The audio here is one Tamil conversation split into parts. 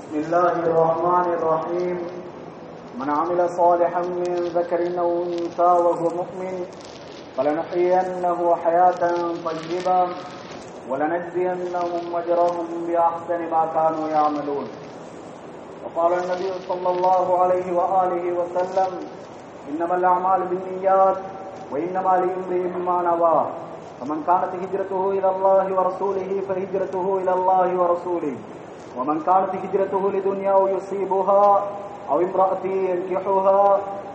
بسم الله الرحمن الرحيم من عمل صالحا من ذكر أو أنثى وهو مؤمن فلنحيينه حياة طيبة ولنجزينهم أجرهم بأحسن ما كانوا يعملون. وقال النبي صلى الله عليه وآله وسلم إنما الأعمال بالنيات وإنما لامرئ ما نوى فمن كانت هجرته إلى الله ورسوله فهجرته إلى الله ورسوله ومن كانت هجرته لدنيا يصيبها أو امرأة ينكحها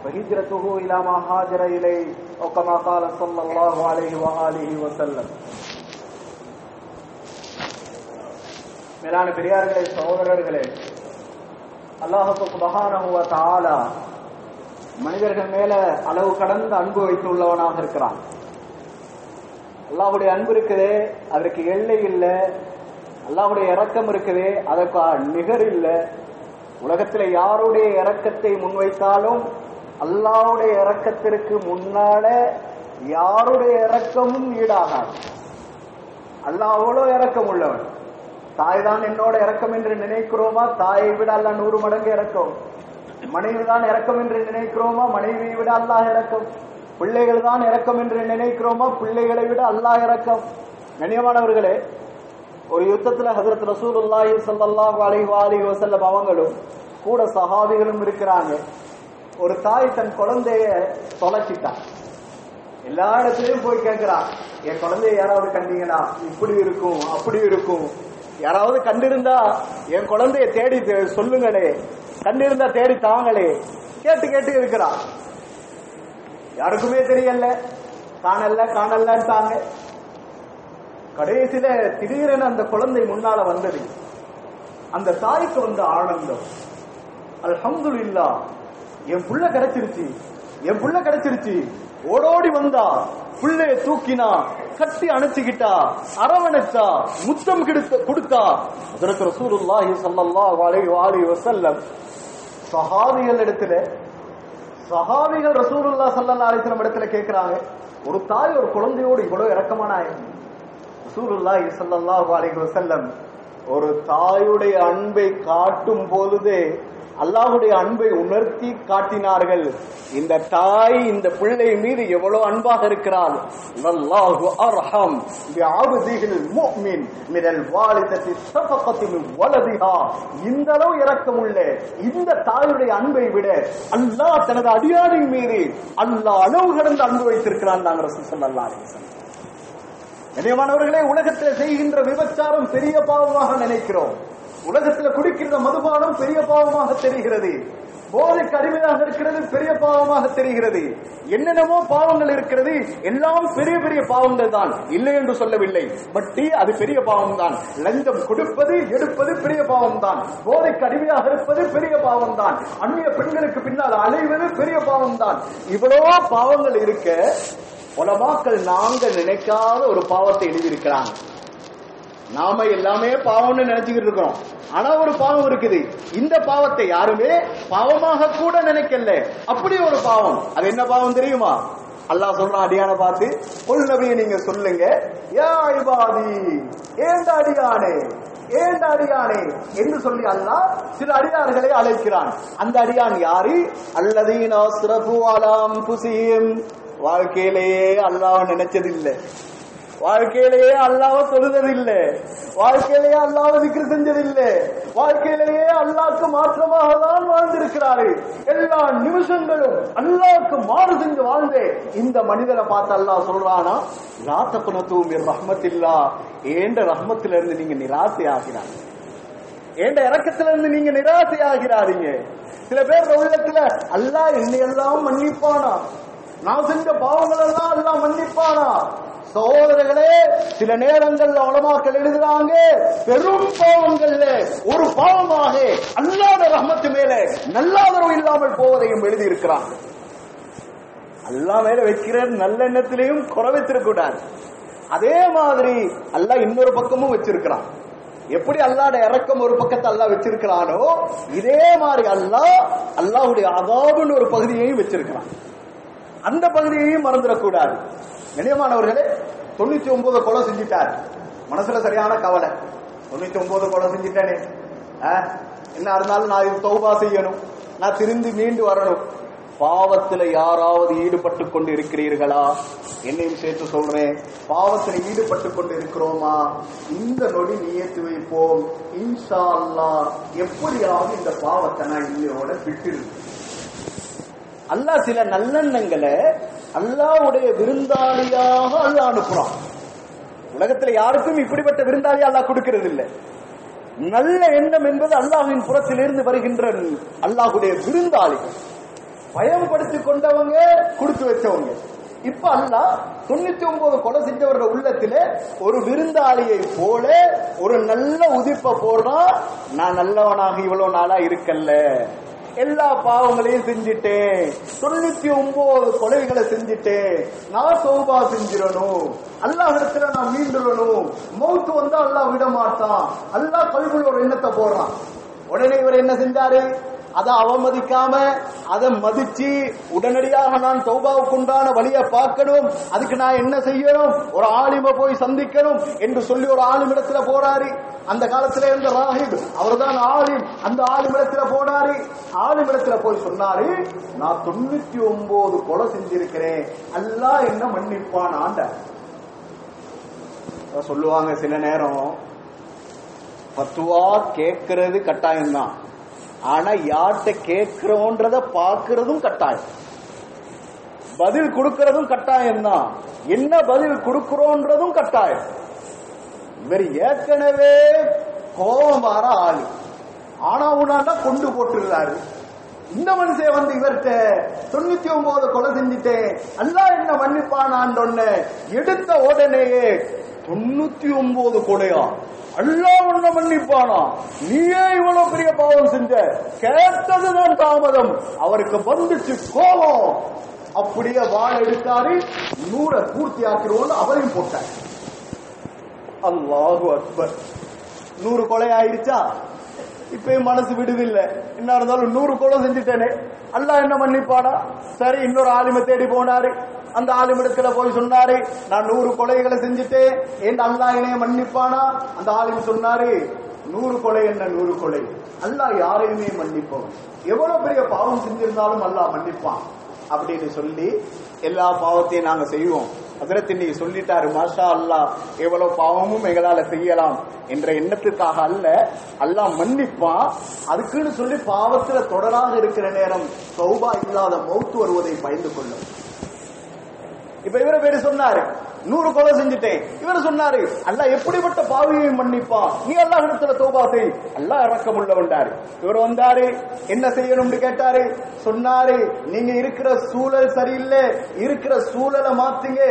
فهجرته إلى ما هاجر إليه أو كما قال صلى الله عليه وآله وسلم. மேலான பெரியார்களே, சகோதரர்களே, அல்லாஹ் சுப்ஹானஹு வ தஆலா மனிதர்கள் மேல அளவு கடந்த அன்பு வைத்துள்ளவனாக இருக்கிறான். அல்லாஹ்வுடைய அன்பு இருக்குதே, அதற்கு எல்லை இல்லை. அல்லாஹ்வுடைய இரக்கம் இருக்குதே, அதற்கு நிகர் இல்லை. உலகத்தில் யாருடைய இரக்கத்தை முன்வைத்தாலும் அல்லாஹ்வுடைய இரக்கத்திற்கு முன்னால யாருடைய இரக்கமும் ஈடாகாது. அல்லாஹ் அவ்வளோ இரக்கம் உள்ளவன். தாய் தான் என்னோட இரக்கம் என்று நினைக்கிறோமா? தாயை விட அல்லாஹ் 100 மடங்கு இரக்கம். மனைவி தான் இரக்கம் என்று நினைக்கிறோமா? மனைவியை விட அல்லாஹ் இரக்கம். பிள்ளைகள் தான் இரக்கம் என்று நினைக்கிறோமா? பிள்ளைகளை விட அல்லாஹ் இரக்கம். கண்ணியமானவர்களே, ஒரு யுத்தத்துல ஹஜ்ரத் ரசூலுல்லாஹி ஸல்லல்லாஹு அலைஹி வஸல்லம் அவங்களும் கூட சஹாபிகளும் இருக்கிறாங்க. ஒரு தாய் தன் குழந்தைய தொலைச்சிட்டான். எல்லா இடத்துலயும் போய் கேட்கிறான், என் குழந்தைய யாராவது கண்டீங்களா? இப்படி இருக்கும், அப்படி இருக்கும். யாராவது கண்டிருந்தா என் குழந்தைய தேடி சொல்லுங்களே, கண்டிருந்தா தேடி தாங்களே. கேட்டு கேட்டு இருக்கிறான். யாருக்குமே தெரியல, காணலன்ட்டாங்க. கடைசியில திடீரென அந்த குழந்தை முன்னால வந்தது. அந்த தாய்க்கு வந்த ஆனந்தம், அல்ஹம்துலில்லாஹ், என் புள்ள கிடைச்சிருச்சு. ஓடோடி வந்தா, புள்ளைய தூக்கினா, கட்டி அணைச்சுக்கிட்டா, அரவணைச்சா, முத்தம் கொடுத்தா. ஹஜ்ரத் ரசூலுல்லாஹி ஸல்லல்லாஹு அலைஹி வஸல்லம் சஹாபிகள் ரசூலுல்லாஹி ஸல்லல்லாஹு அலைஹி வஸல்லம் இடத்துல கேக்குறாங்க, ஒரு தாய் ஒரு குழந்தையோடு இவ்வளவு இரக்கமான ரசூலுல்லாஹி ஸல்லல்லாஹு அலைஹி வஸல்லம் ஒரு தாயுடைய அன்பை காட்டும் பொழுதே அல்லாஹ்வுடைய அன்பை உணர்த்தி காட்டினார்கள். இந்த தாய் இந்த பிள்ளை மீது எவ்வளவு அன்பாக இருக்கிறாள். வல்லாஹு அர்ஹம் பிஅப்திஹில் முஃமின் மினல் வாலிதத்தி ஷஃபகத்தி மின் வலதிஹா. இந்த அளவு இரக்கமுள்ள இந்த தாயுடைய அன்பை விட அல்லாஹ் தனது அடியாரின் மீது அல்லாஹ் அளவு கடந்த அன்பு வைத்திருக்கிறான். நாங்கள் ரசூல் ஸல்லல்லாஹு அலைஹி வஸல்லம். கண்ணியமானவர்களே, உலகத்தில் செய்கின்ற விபச்சாரம் பெரிய பாவமாக நினைக்கிறோம். உலகத்தில் குடிக்கின்ற மதுபானம் பெரிய பாவமாக தெரிகிறது. போதைக்கு அடிமையாக இருக்கிறது பெரிய பாவமாக தெரிகிறது. என்னென்னமோ பாவங்கள் இருக்கிறது. எல்லாம் பெரிய பெரிய பாவங்கள் தான், இல்லை என்று சொல்லவில்லை. வட்டி அது பெரிய பாவம் தான். லஞ்சம் கொடுப்பது எடுப்பது பெரிய பாவம் தான். போதைக்கு அடிமையாக இருப்பது பெரிய பாவம் தான். அந்நிய பெண்களுக்கு பின்னால் அலைவது பெரிய பாவம் தான். இவ்வளவோ பாவங்கள் இருக்க உலமாக்கள் நாங்கள் நினைக்காத ஒரு பாவத்தை எழுதியிருக்கிறாங்க. நாம எல்லாமே பாவம்னு நினைச்சுக்கிட்டு இருக்கிறோம். ஆனா ஒரு பாவம் இருக்குது. இந்த பாவத்தை யாருமே பாவமாக கூட நினைக்கல. அப்படி ஒரு பாவம். அது என்ன பாவம் தெரியுமா? அல்லாஹ் சொல்றான் அடியான பார்த்து, கொல் நபியை நீங்க சொல்லுங்க, யா இபாதி, ஏண்ட அடியானே என்று சொல்லி அல்லாஹ் சில அடியார்களை அழைக்கிறான். அந்த அடியான் யாரு? அல்லதீன அஸ்ரஃபு அலா அன்ஃபுஸிஹிம். வாழ்க்கையிலேயே அல்லாஹ் நினைச்சதில்லை, வாழ்க்கையிலேயே அல்லாஹ் தொழுததில்லை, வாழ்க்கையிலேயே அல்லாஹ் திக்ர் செஞ்சதில்லை, வாழ்க்கையிலேயே அல்லாஹ்க்கு மாற்றமாக தான் வாழ்ந்திருக்கிறாரு. எல்லா நிமிஷங்களும் அல்லாஹ்க்கு மாறு செஞ்சு வாழ்ந்தே இந்த மனிதரை பார்த்து அல்லாஹ் சொல்றானா, லா தக்னது மின் ரஹ்மத்தில்லாஹ், ஏண்ட ரஹ்மத்தில இருந்து நீங்க நிராசை ஆகிறாங்க, ஏண்ட இரக்கத்தில இருந்து நீங்க நிராசை ஆகிறாதீங்க. சில பேர் உள்ளத்துல அல்லாஹ் என்னையெல்லாம் மன்னிப்பானா, நான் செஞ்ச பாவங்கள் எல்லாம் அல்லாஹ் மன்னிப்பானா? சகோதரர்களே, சில நேரங்கள்ல உலமாக்கள் எழுதுறாங்க, பெரும் பாவங்கள்ல ஒரு பாவமாக அல்லாஹ்வுடைய ரஹ்மத்து மேல நல்லாதரவு இல்லாமல் போவதையும் எழுதி இருக்கிறாங்க. அல்லாஹ் மேல வைக்கிற நல்லெண்ணத்திலையும் குறை வச்சிருக்கூடாது. அதே மாதிரி அல்லாஹ் இன்னொரு பக்கமும் வச்சிருக்கிறான். எப்படி அல்லாஹ்வுடைய இரக்கம் ஒரு பக்கத்தை அல்லாஹ் வச்சிருக்கிறானோ, இதே மாதிரி அல்லாஹ்வுடைய அதாபுன்னு ஒரு பகுதியையும் வச்சிருக்கிறான். அந்த பகுதியையும் மறந்துடக்கூடாது. கண்ணியமானவர்களே, 99 கொலை செஞ்சிட்டார். மனசுல சரியான கவலை, 99 கொலை செஞ்சிட்டானே, என்ன இருந்தாலும் நான் இது தௌபா செய்யணும், நான் திரும்பி மீண்டு வரணும். பாவத்துல யாராவது ஈடுபட்டு கொண்டு இருக்கிறீர்களா? என்னையும் சேர்த்து சொல்றேன், பாவத்துல ஈடுபட்டு கொண்டு இருக்கிறோமா? இந்த நொடி நியத்து வைப்போம், இன்ஷா அல்லாஹ் எப்படியாவது இந்த பாவத்தை நான் இல்லையோட விட்டுரு. அல்லாஹ் சில நல்லெண்ணங்களை அல்லாஹ்வுடைய விருந்தாளியாக அல்லாஹ் அனுப்புறான். உலகத்துல யாருக்கும் இப்படிப்பட்ட விருந்தாளி அல்லாஹ் கொடுக்கிறது இல்லை. நல்ல எண்ணம் என்பது அல்லாஹ்வின் புறத்திலிருந்து வருகின்ற அல்லாஹ்வுடைய விருந்தாளிகள், பயன்படுத்திக் கொண்டவங்க, கொடுத்து வச்சவங்க. இப்ப அல்லாஹ் 99 கொலை செஞ்சவர்கள் உள்ளத்திலே ஒரு விருந்தாளியை போல ஒரு நல்ல உதிப்ப போடுறான். நான் நல்லவனாக இவ்வளவு நாளா இருக்கல்ல, எல்லா பாவங்களையும் செஞ்சுட்டேன், 99 கொலைகளை செஞ்சுட்டேன், நான் தௌபா செஞ்சிடணும், அல்லாஹ்விடத்துல நான் மீண்டுடணும். மௌத்து வந்தா அல்லாஹ் விட மாட்டான். அல்லாஹ் கல்வில ஒரு எண்ணத்தை போடுறான். உடனே இவர் என்ன செஞ்சாரு? அதை அவமதிக்காம அதை மதிச்சு உடனடியாக நான் தௌபாவுக்கு உண்டான வழியை பார்க்கணும், அதுக்கு நான் என்ன செய்யணும், ஒரு ஆலிம போய் சந்திக்கணும் என்று சொல்லி ஒரு ஆலிமிடத்துல போறாரு. அந்த காலத்துல இருந்த ராஹிப் அவர்தான் ஆலிம். அந்த ஆலிமிடத்துல போனாரு. ஆலிமிடத்துல போய் சொன்னாரு, நான் 99 கொலை செஞ்சிருக்கிறேன், அல்லாஹ் என்ன மன்னிப்பான் ஆண்ட. சொல்லுவாங்க சில நேரம் பத்துவா கேட்கறது கட்டாயம்தான், ஆனா யார்கிட்ட கேட்கிறோன்றத பாக்குறதும் கட்டாயம், பதில் கொடுக்கறதும் கட்டாயம் தான், என்ன பதில் கொடுக்கிறோன்றதும் கட்டாயம். இவர் ஏற்கனவே கோபம் வர ஆளு, ஆனா உனாண்டா கொண்டு போட்டுருந்தாரு. இந்த மனுஷன் வந்து இவர்கிட்ட 99 கொலை செஞ்சுட்டேன், அல்லாஹ் என்ன மன்னிப்பானான்னு எடுத்த உடனேயே 99 கொலையா, அல்லாஹ் உன்னை மன்னிப்பானா, நீயே இவ்வளவு பெரிய பாவம் செஞ்ச, கேட்டதுதான் தாமதம். அவருக்கு வந்துச்சு கோபம், அப்படியே வாழ எடுத்தாரு, 100 பூர்த்தி ஆக்கிடுவோம் அவரையும் போட்டார். அல்லாஹு அக்பர். 100 கொலை ஆயிடுச்சா? இப்பயும் மனசு விடுதில்லை. என்ன இருந்தாலும் 100 கொலை செஞ்சுட்டேனே, அல்லாஹ் என்ன மன்னிப்பானா? சரி, இன்னொரு ஆலிமை தேடி போனாரு. அந்த ஆலிமிடத்துல போய் சொன்னாரு, நான் 100 கொலைகளை செஞ்சுட்டேன், ஏன் அல்லாஹ் என்னைய மன்னிப்பானா? அந்த ஆலிம் சொன்னாரு, 100 கொலை என்ன 100 கொலை, அல்லாஹ் யாரையுமே மன்னிப்போம், எவ்வளவு பெரிய பாவம் செஞ்சிருந்தாலும் அல்லாஹ் மன்னிப்பான் அப்படின்னு சொல்லி எல்லா பாவத்தையும் நாங்க செய்வோம். ஹஜ்ரத் இன்னைக்கு சொல்லிட்டாரு, மாஷா அல்லாஹ் எவ்வளவு பாவமும் எங்களால செய்யலாம் என்ற எண்ணத்துக்காக அல்ல, அல்லாஹ் மன்னிப்பான். அதுக்குன்னு சொல்லி பாவத்துல தொடராக இருக்கிற நேரம் தௌபா இல்லாத மௌத்து வருவதை பயந்து கொள்ளும். இப்ப இவரை பேரு சொன்னாரு, 100 கொலை செஞ்சுட்டேன். இவரு சொன்னாரு, அல்லாஹ் எப்படிப்பட்ட பாவியை மன்னிப்பான், நீ அல்லாஹ் இடத்துல தௌபா செய், அல்லாஹ் இரக்கம் உள்ளவன்டாரு. இவர் வந்தாரு, என்ன செய்யணும்னு கேட்டாரு. சொன்னாரு, நீங்க இருக்கிற சூழல் சரியில்லை, இருக்கிற சூழலை மாத்துங்க,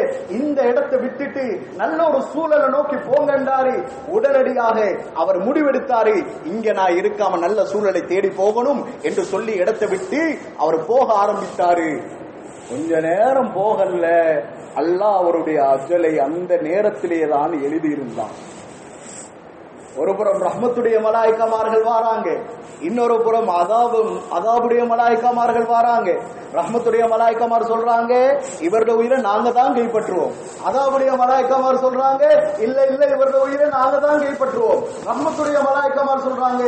இந்த இடத்தை விட்டுட்டு நல்ல ஒரு சூழலை நோக்கி போங்கன்றாரு. உடனடியாக அவர் முடிவெடுத்தாரு, இங்க நான் இருக்காம நல்ல சூழலை தேடி போகணும் என்று சொல்லி இடத்தை விட்டு அவர் போக ஆரம்பித்தாரு. கொஞ்ச நேரம் போகல, அல்லாஹ் அவருடைய அஜலை அந்த நேரத்திலேயே தான் எழுதியிருந்தான். ஒரு புறம் ரஹ்மத்துடைய மலாய்க்காமார்கள் வாராங்க, இன்னொரு புறம் அதாபுடைய மலாய்க்காமார்கள் வாராங்க. ரஹ்மத்துடைய மலாய்க்காமார் சொல்றாங்க, இவருடைய உயிரை நாங்க தான் கைப்பற்றுவோம். அதாபுடைய மலாய்க்காமார் சொல்றாங்க, இல்ல இல்ல இவருடைய உயிரை நாங்க தான் கைப்பற்றுவோம். ரஹ்மத்துடைய மலாய்க்காமார் சொல்றாங்க,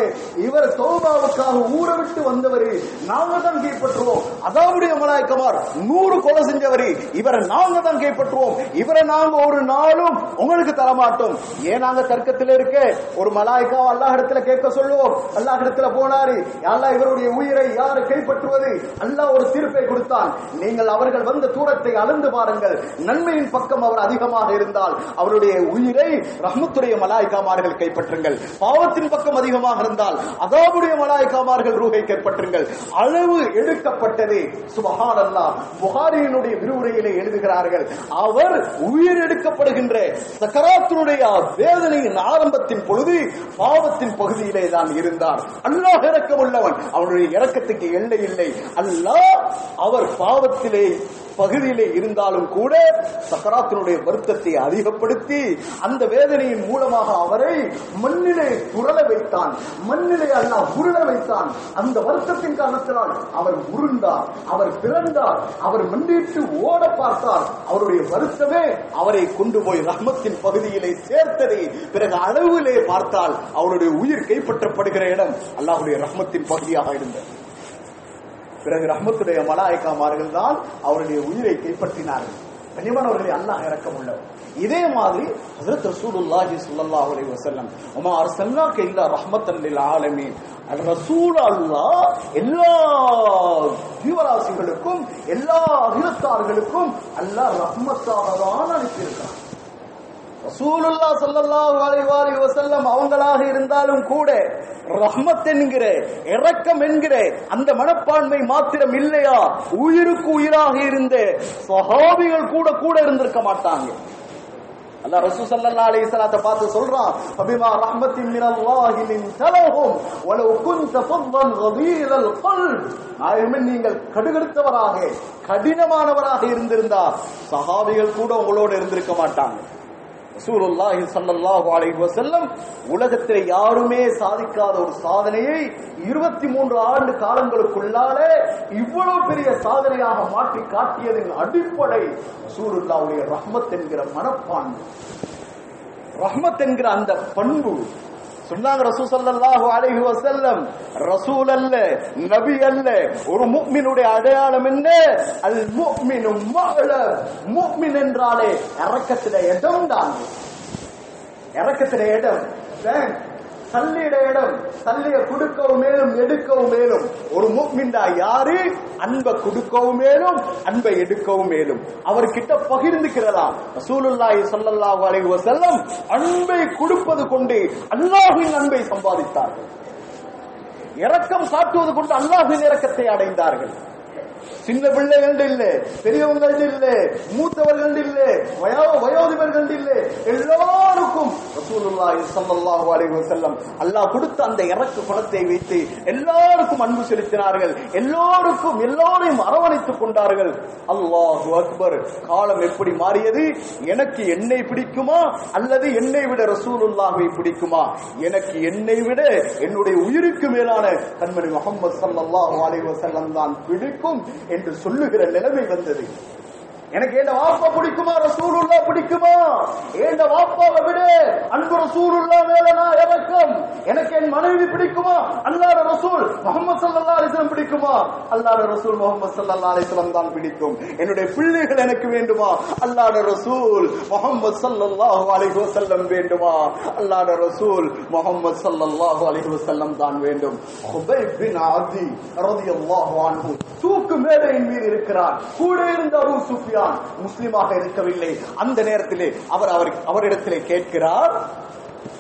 இவர் தௌபாவுக்காக ஊரை விட்டு வந்தவரு, நாங்க தான் கைப்பற்றுவோம். அதாபுடைய மலாய்க்காமார் 100 கொலை செஞ்சவரு, இவரை நாங்க தான் கைப்பற்றுவோம், இவரை நாங்க ஒரு நாளும் உங்களுக்கு தரமாட்டோம். ஏன் நாங்க தர்க்கத்தில் இருக்க, ஒரு மலாய்க்காவை அல்லாஹ் இடத்துல கேட்க சொல்லுவோம். அல்லாஹ் இடத்துல போனாரு, அல்லாஹ் இவருடைய உயிரை யாரு கைப்பற்றுவது? அல்லாஹ் ஒரு தீர்ப்பை கொடுத்தான், நீங்கள் அவர்கள் வந்த தூரத்தை அளந்து பாருங்கள், நன்மையின் பக்கம் அவர் அதிகமாக இருந்தால் அவருடைய உயிரை ரஹ்மத்துடைய மலாய்க்காமார்கள் கைப்பற்றுங்கள், பாவத்தின் பக்கம் அதிகமாக இருந்தால் அதாபுடைய மலாய்க்காமார்கள் ரூஹை கைப்பற்றுங்கள். அளவு எடுக்கப்பட்டது. சுப்ஹானல்லாஹ். புகாரியினுடைய விரிவுரையிலே எழுதுகிறார்கள், அவர் உயிர் எடுக்கப்படுகின்ற சக்கராத்தினுடைய வேதனையின் ஆரம்பத்தின் பொழுது பாவத்தின் பகுதியிலே தான் இருந்தார். அல்லாஹ் இரக்கம் உள்ளவன், அவனுடைய இரக்கத்துக்கு எல்லை இல்லை. அல்லாஹ் அவர் பாவத்திலே பகுதியிலே இருந்தாலும் கூட சக்கராத்தினுடைய வருத்தத்தை அதிகப்படுத்தி அந்த வேதனையின் மூலமாக அவரை மண்ணிலே புரள வைத்தான், மண்ணிலே அல்லாஹ் உருள வைத்தான். அந்த வருத்தத்தின் காரணத்தினால் அவர் உருண்டார், அவர் பிறந்தார், அவர் மண்டிட்டு ஓட பார்த்தார். அவருடைய வருத்தமே அவரை கொண்டு போய் ரஹ்மத்தின் பகுதியிலே சேர்த்ததை. பிறகு அளவிலே பார்த்தால் அவருடைய உயிர் கைப்பற்றப்படுகிற இடம் அல்லாஹ்வுடைய ரஹ்மத்தின் பகுதியாக இருந்தது. பிறகு ரஹ்மத்துடைய மலாயிகாமார்கள் தான் அவருடைய உயிரை கைப்பற்றினார்கள். கண்ணியமானவர்களே, அல்லாஹ் இரக்கம் உள்ளவர். இதே மாதிரி ஹஜ்ரத் ரசூலுல்லாஹி ஸல்லல்லாஹு அலைஹி வஸல்லம் வமா அர்ஸல்னாக இல்லா ரஹ்மத்தன் லில் ஆலமீன், ரசூல் அல்லாஹ் எல்லா ஜீவராசிகளுக்கும் எல்லா அகிலத்தார்களுக்கும் அல்லாஹ் ரஹ்மத்தாக தான் அனுப்பியிருக்கிறார். ரசூலுல்லாஹ் ஸல்லல்லாஹு அலைஹி வஸல்லம் அவங்களாக இருந்தாலும் கூட ரஹ்மத் என்கிற இரக்கம் என்கிற அந்த மனப்பான்மை மாத்திரம் இல்லையா, உயிருக்கு உயிராக இருந்த சஹாபிகள் கூட கூட இருந்திருக்க மாட்டாங்க. அல்லாஹ் ரசூல் ஸல்லல்லாஹு அலைஹி வஸல்லம் பார்த்து சொல்றான், ஃபபிமா ரஹ்மத்தின் மினல்லாஹி லின்தலஹும் வலவ் குன்த ஃபவ்வன் கலீலல் கல்ப். நாயகமே, நீங்கள் கடுகடுத்தவராக கடினமானவராக இருந்திருந்தா சஹாபிகள் கூட உங்களோட இருந்திருக்க மாட்டாங்க. ரசூலுல்லாஹி ஸல்லல்லாஹு அலைஹி வஸல்லம் உலகத்திலே யாருமே சாதிக்காத ஒரு சாதனையை 23 ஆண்டு காலங்களுக்குள்ளாலே இவ்வளவு பெரிய சாதனையாக மாற்றி காட்டியதின் அடிப்படை ரசூலுல்லாஹ்வுடைய ரஹ்மத் என்கிற மனப்பான்மை, ரஹ்மத் என்கிற அந்த பண்பு. சொன்னாங்க ரசூல் ஸல்லல்லாஹு அலைஹி வஸல்லம், ரசூல் அல்ல, நபி அல்ல, ஒரு முஃமினுடைய அடையாளம் என்ன? அல் முஃமினு மஅல. முஃமின் என்றாலே இரக்கத்திலே இடம் தான், இரக்கத்திலே இடம், சல்லிட இடம், சல்லிய கொடுக்கவும் மேலும் எடுக்கவும் மேலும். ஒரு முஃமின்டா யாரு? அன்பை கொடுக்கவும் மேலும் அன்பை எடுக்கவும் மேலும். அவர்கிட்ட பகிர்ந்துக்கிறலாம். ரசூலுல்லாஹி ஸல்லல்லாஹு அலைஹி வஸல்லம் அன்பை கொடுப்பது கொண்டு அல்லாஹ்வின் அன்பை சம்பாதித்தார்கள். இரக்கம் காட்டுவது கொண்டு அல்லாஹ்வின் இரக்கத்தை அடைந்தார்கள். சின்ன பிள்ளைகள் இல்ல, பெரியவர்கள் இல்ல, மூத்தவர்கள் இல்ல, வயோதிபர்கள் இல்ல, எல்லாருக்கும் ரசூலுல்லாஹி ஸல்லல்லாஹு அலைஹி வஸல்லம் அல்லாஹ் கொடுத்த அந்த இரக்க குணத்தை வைத்து எல்லாருக்கும் அன்பு செலுத்தினார்கள். எல்லோரையும் அரவணைத்துக் கொண்டார்கள். அல்லாஹு அக்பர். காலம் எப்படி மாறியது? எனக்கு என்னை பிடிக்குமா அல்லது என்னை விட ரசூலுல்லாஹை பிடிக்குமா? எனக்கு என்னை விட என்னுடைய உயிருக்கு மேலான கண்மணி முஹம்மது ஸல்லல்லாஹு அலைஹி வஸல்லம் தான் பிடிக்கும் என்று சொல்லுகிற நிலைமை வந்தது. எனக்கு என் வாப்பா பிடிக்குமா ரசூலுல்லாஹ் பிடிக்குமா? என் வாப்பாவை விட அன்பு ரசூலுல்லாஹ் மேல நான் இரக்கம். எனக்கு என் மனைவி பிடிக்குமா? அல்லாஹ்வுடைய ரசூல் முஹம்மது ஸல்லல்லாஹு அலைஹி வஸல்லம் பிடிக்குமா? அல்லாஹ்வுடைய ரசூல் முஹம்மது ஸல்லல்லாஹு அலைஹி வஸல்லம் தான் பிடிக்கும். என்னுடைய பிள்ளைகள் எனக்கு வேண்டுமா? அல்லாஹ்வுடைய ரசூல் முஹம்மது ஸல்லல்லாஹு அலைஹி வஸல்லம் வேண்டுமா? அல்லாஹ்வுடைய ரசூல் முஹம்மது ஸல்லல்லாஹு அலைஹி வஸல்லம் தான் வேண்டும். ஹுபைப் பின் ஆதி ரலியல்லாஹு அன்ஹு தூக்கு மேடையின் மீது இருக்கிறார். கூட இருந்த அபூ சுஃபியான் முஸ்லிமாக இருக்கவில்லை. அந்த நேரத்திலே அவரிடத்திலே கேட்கிறார்,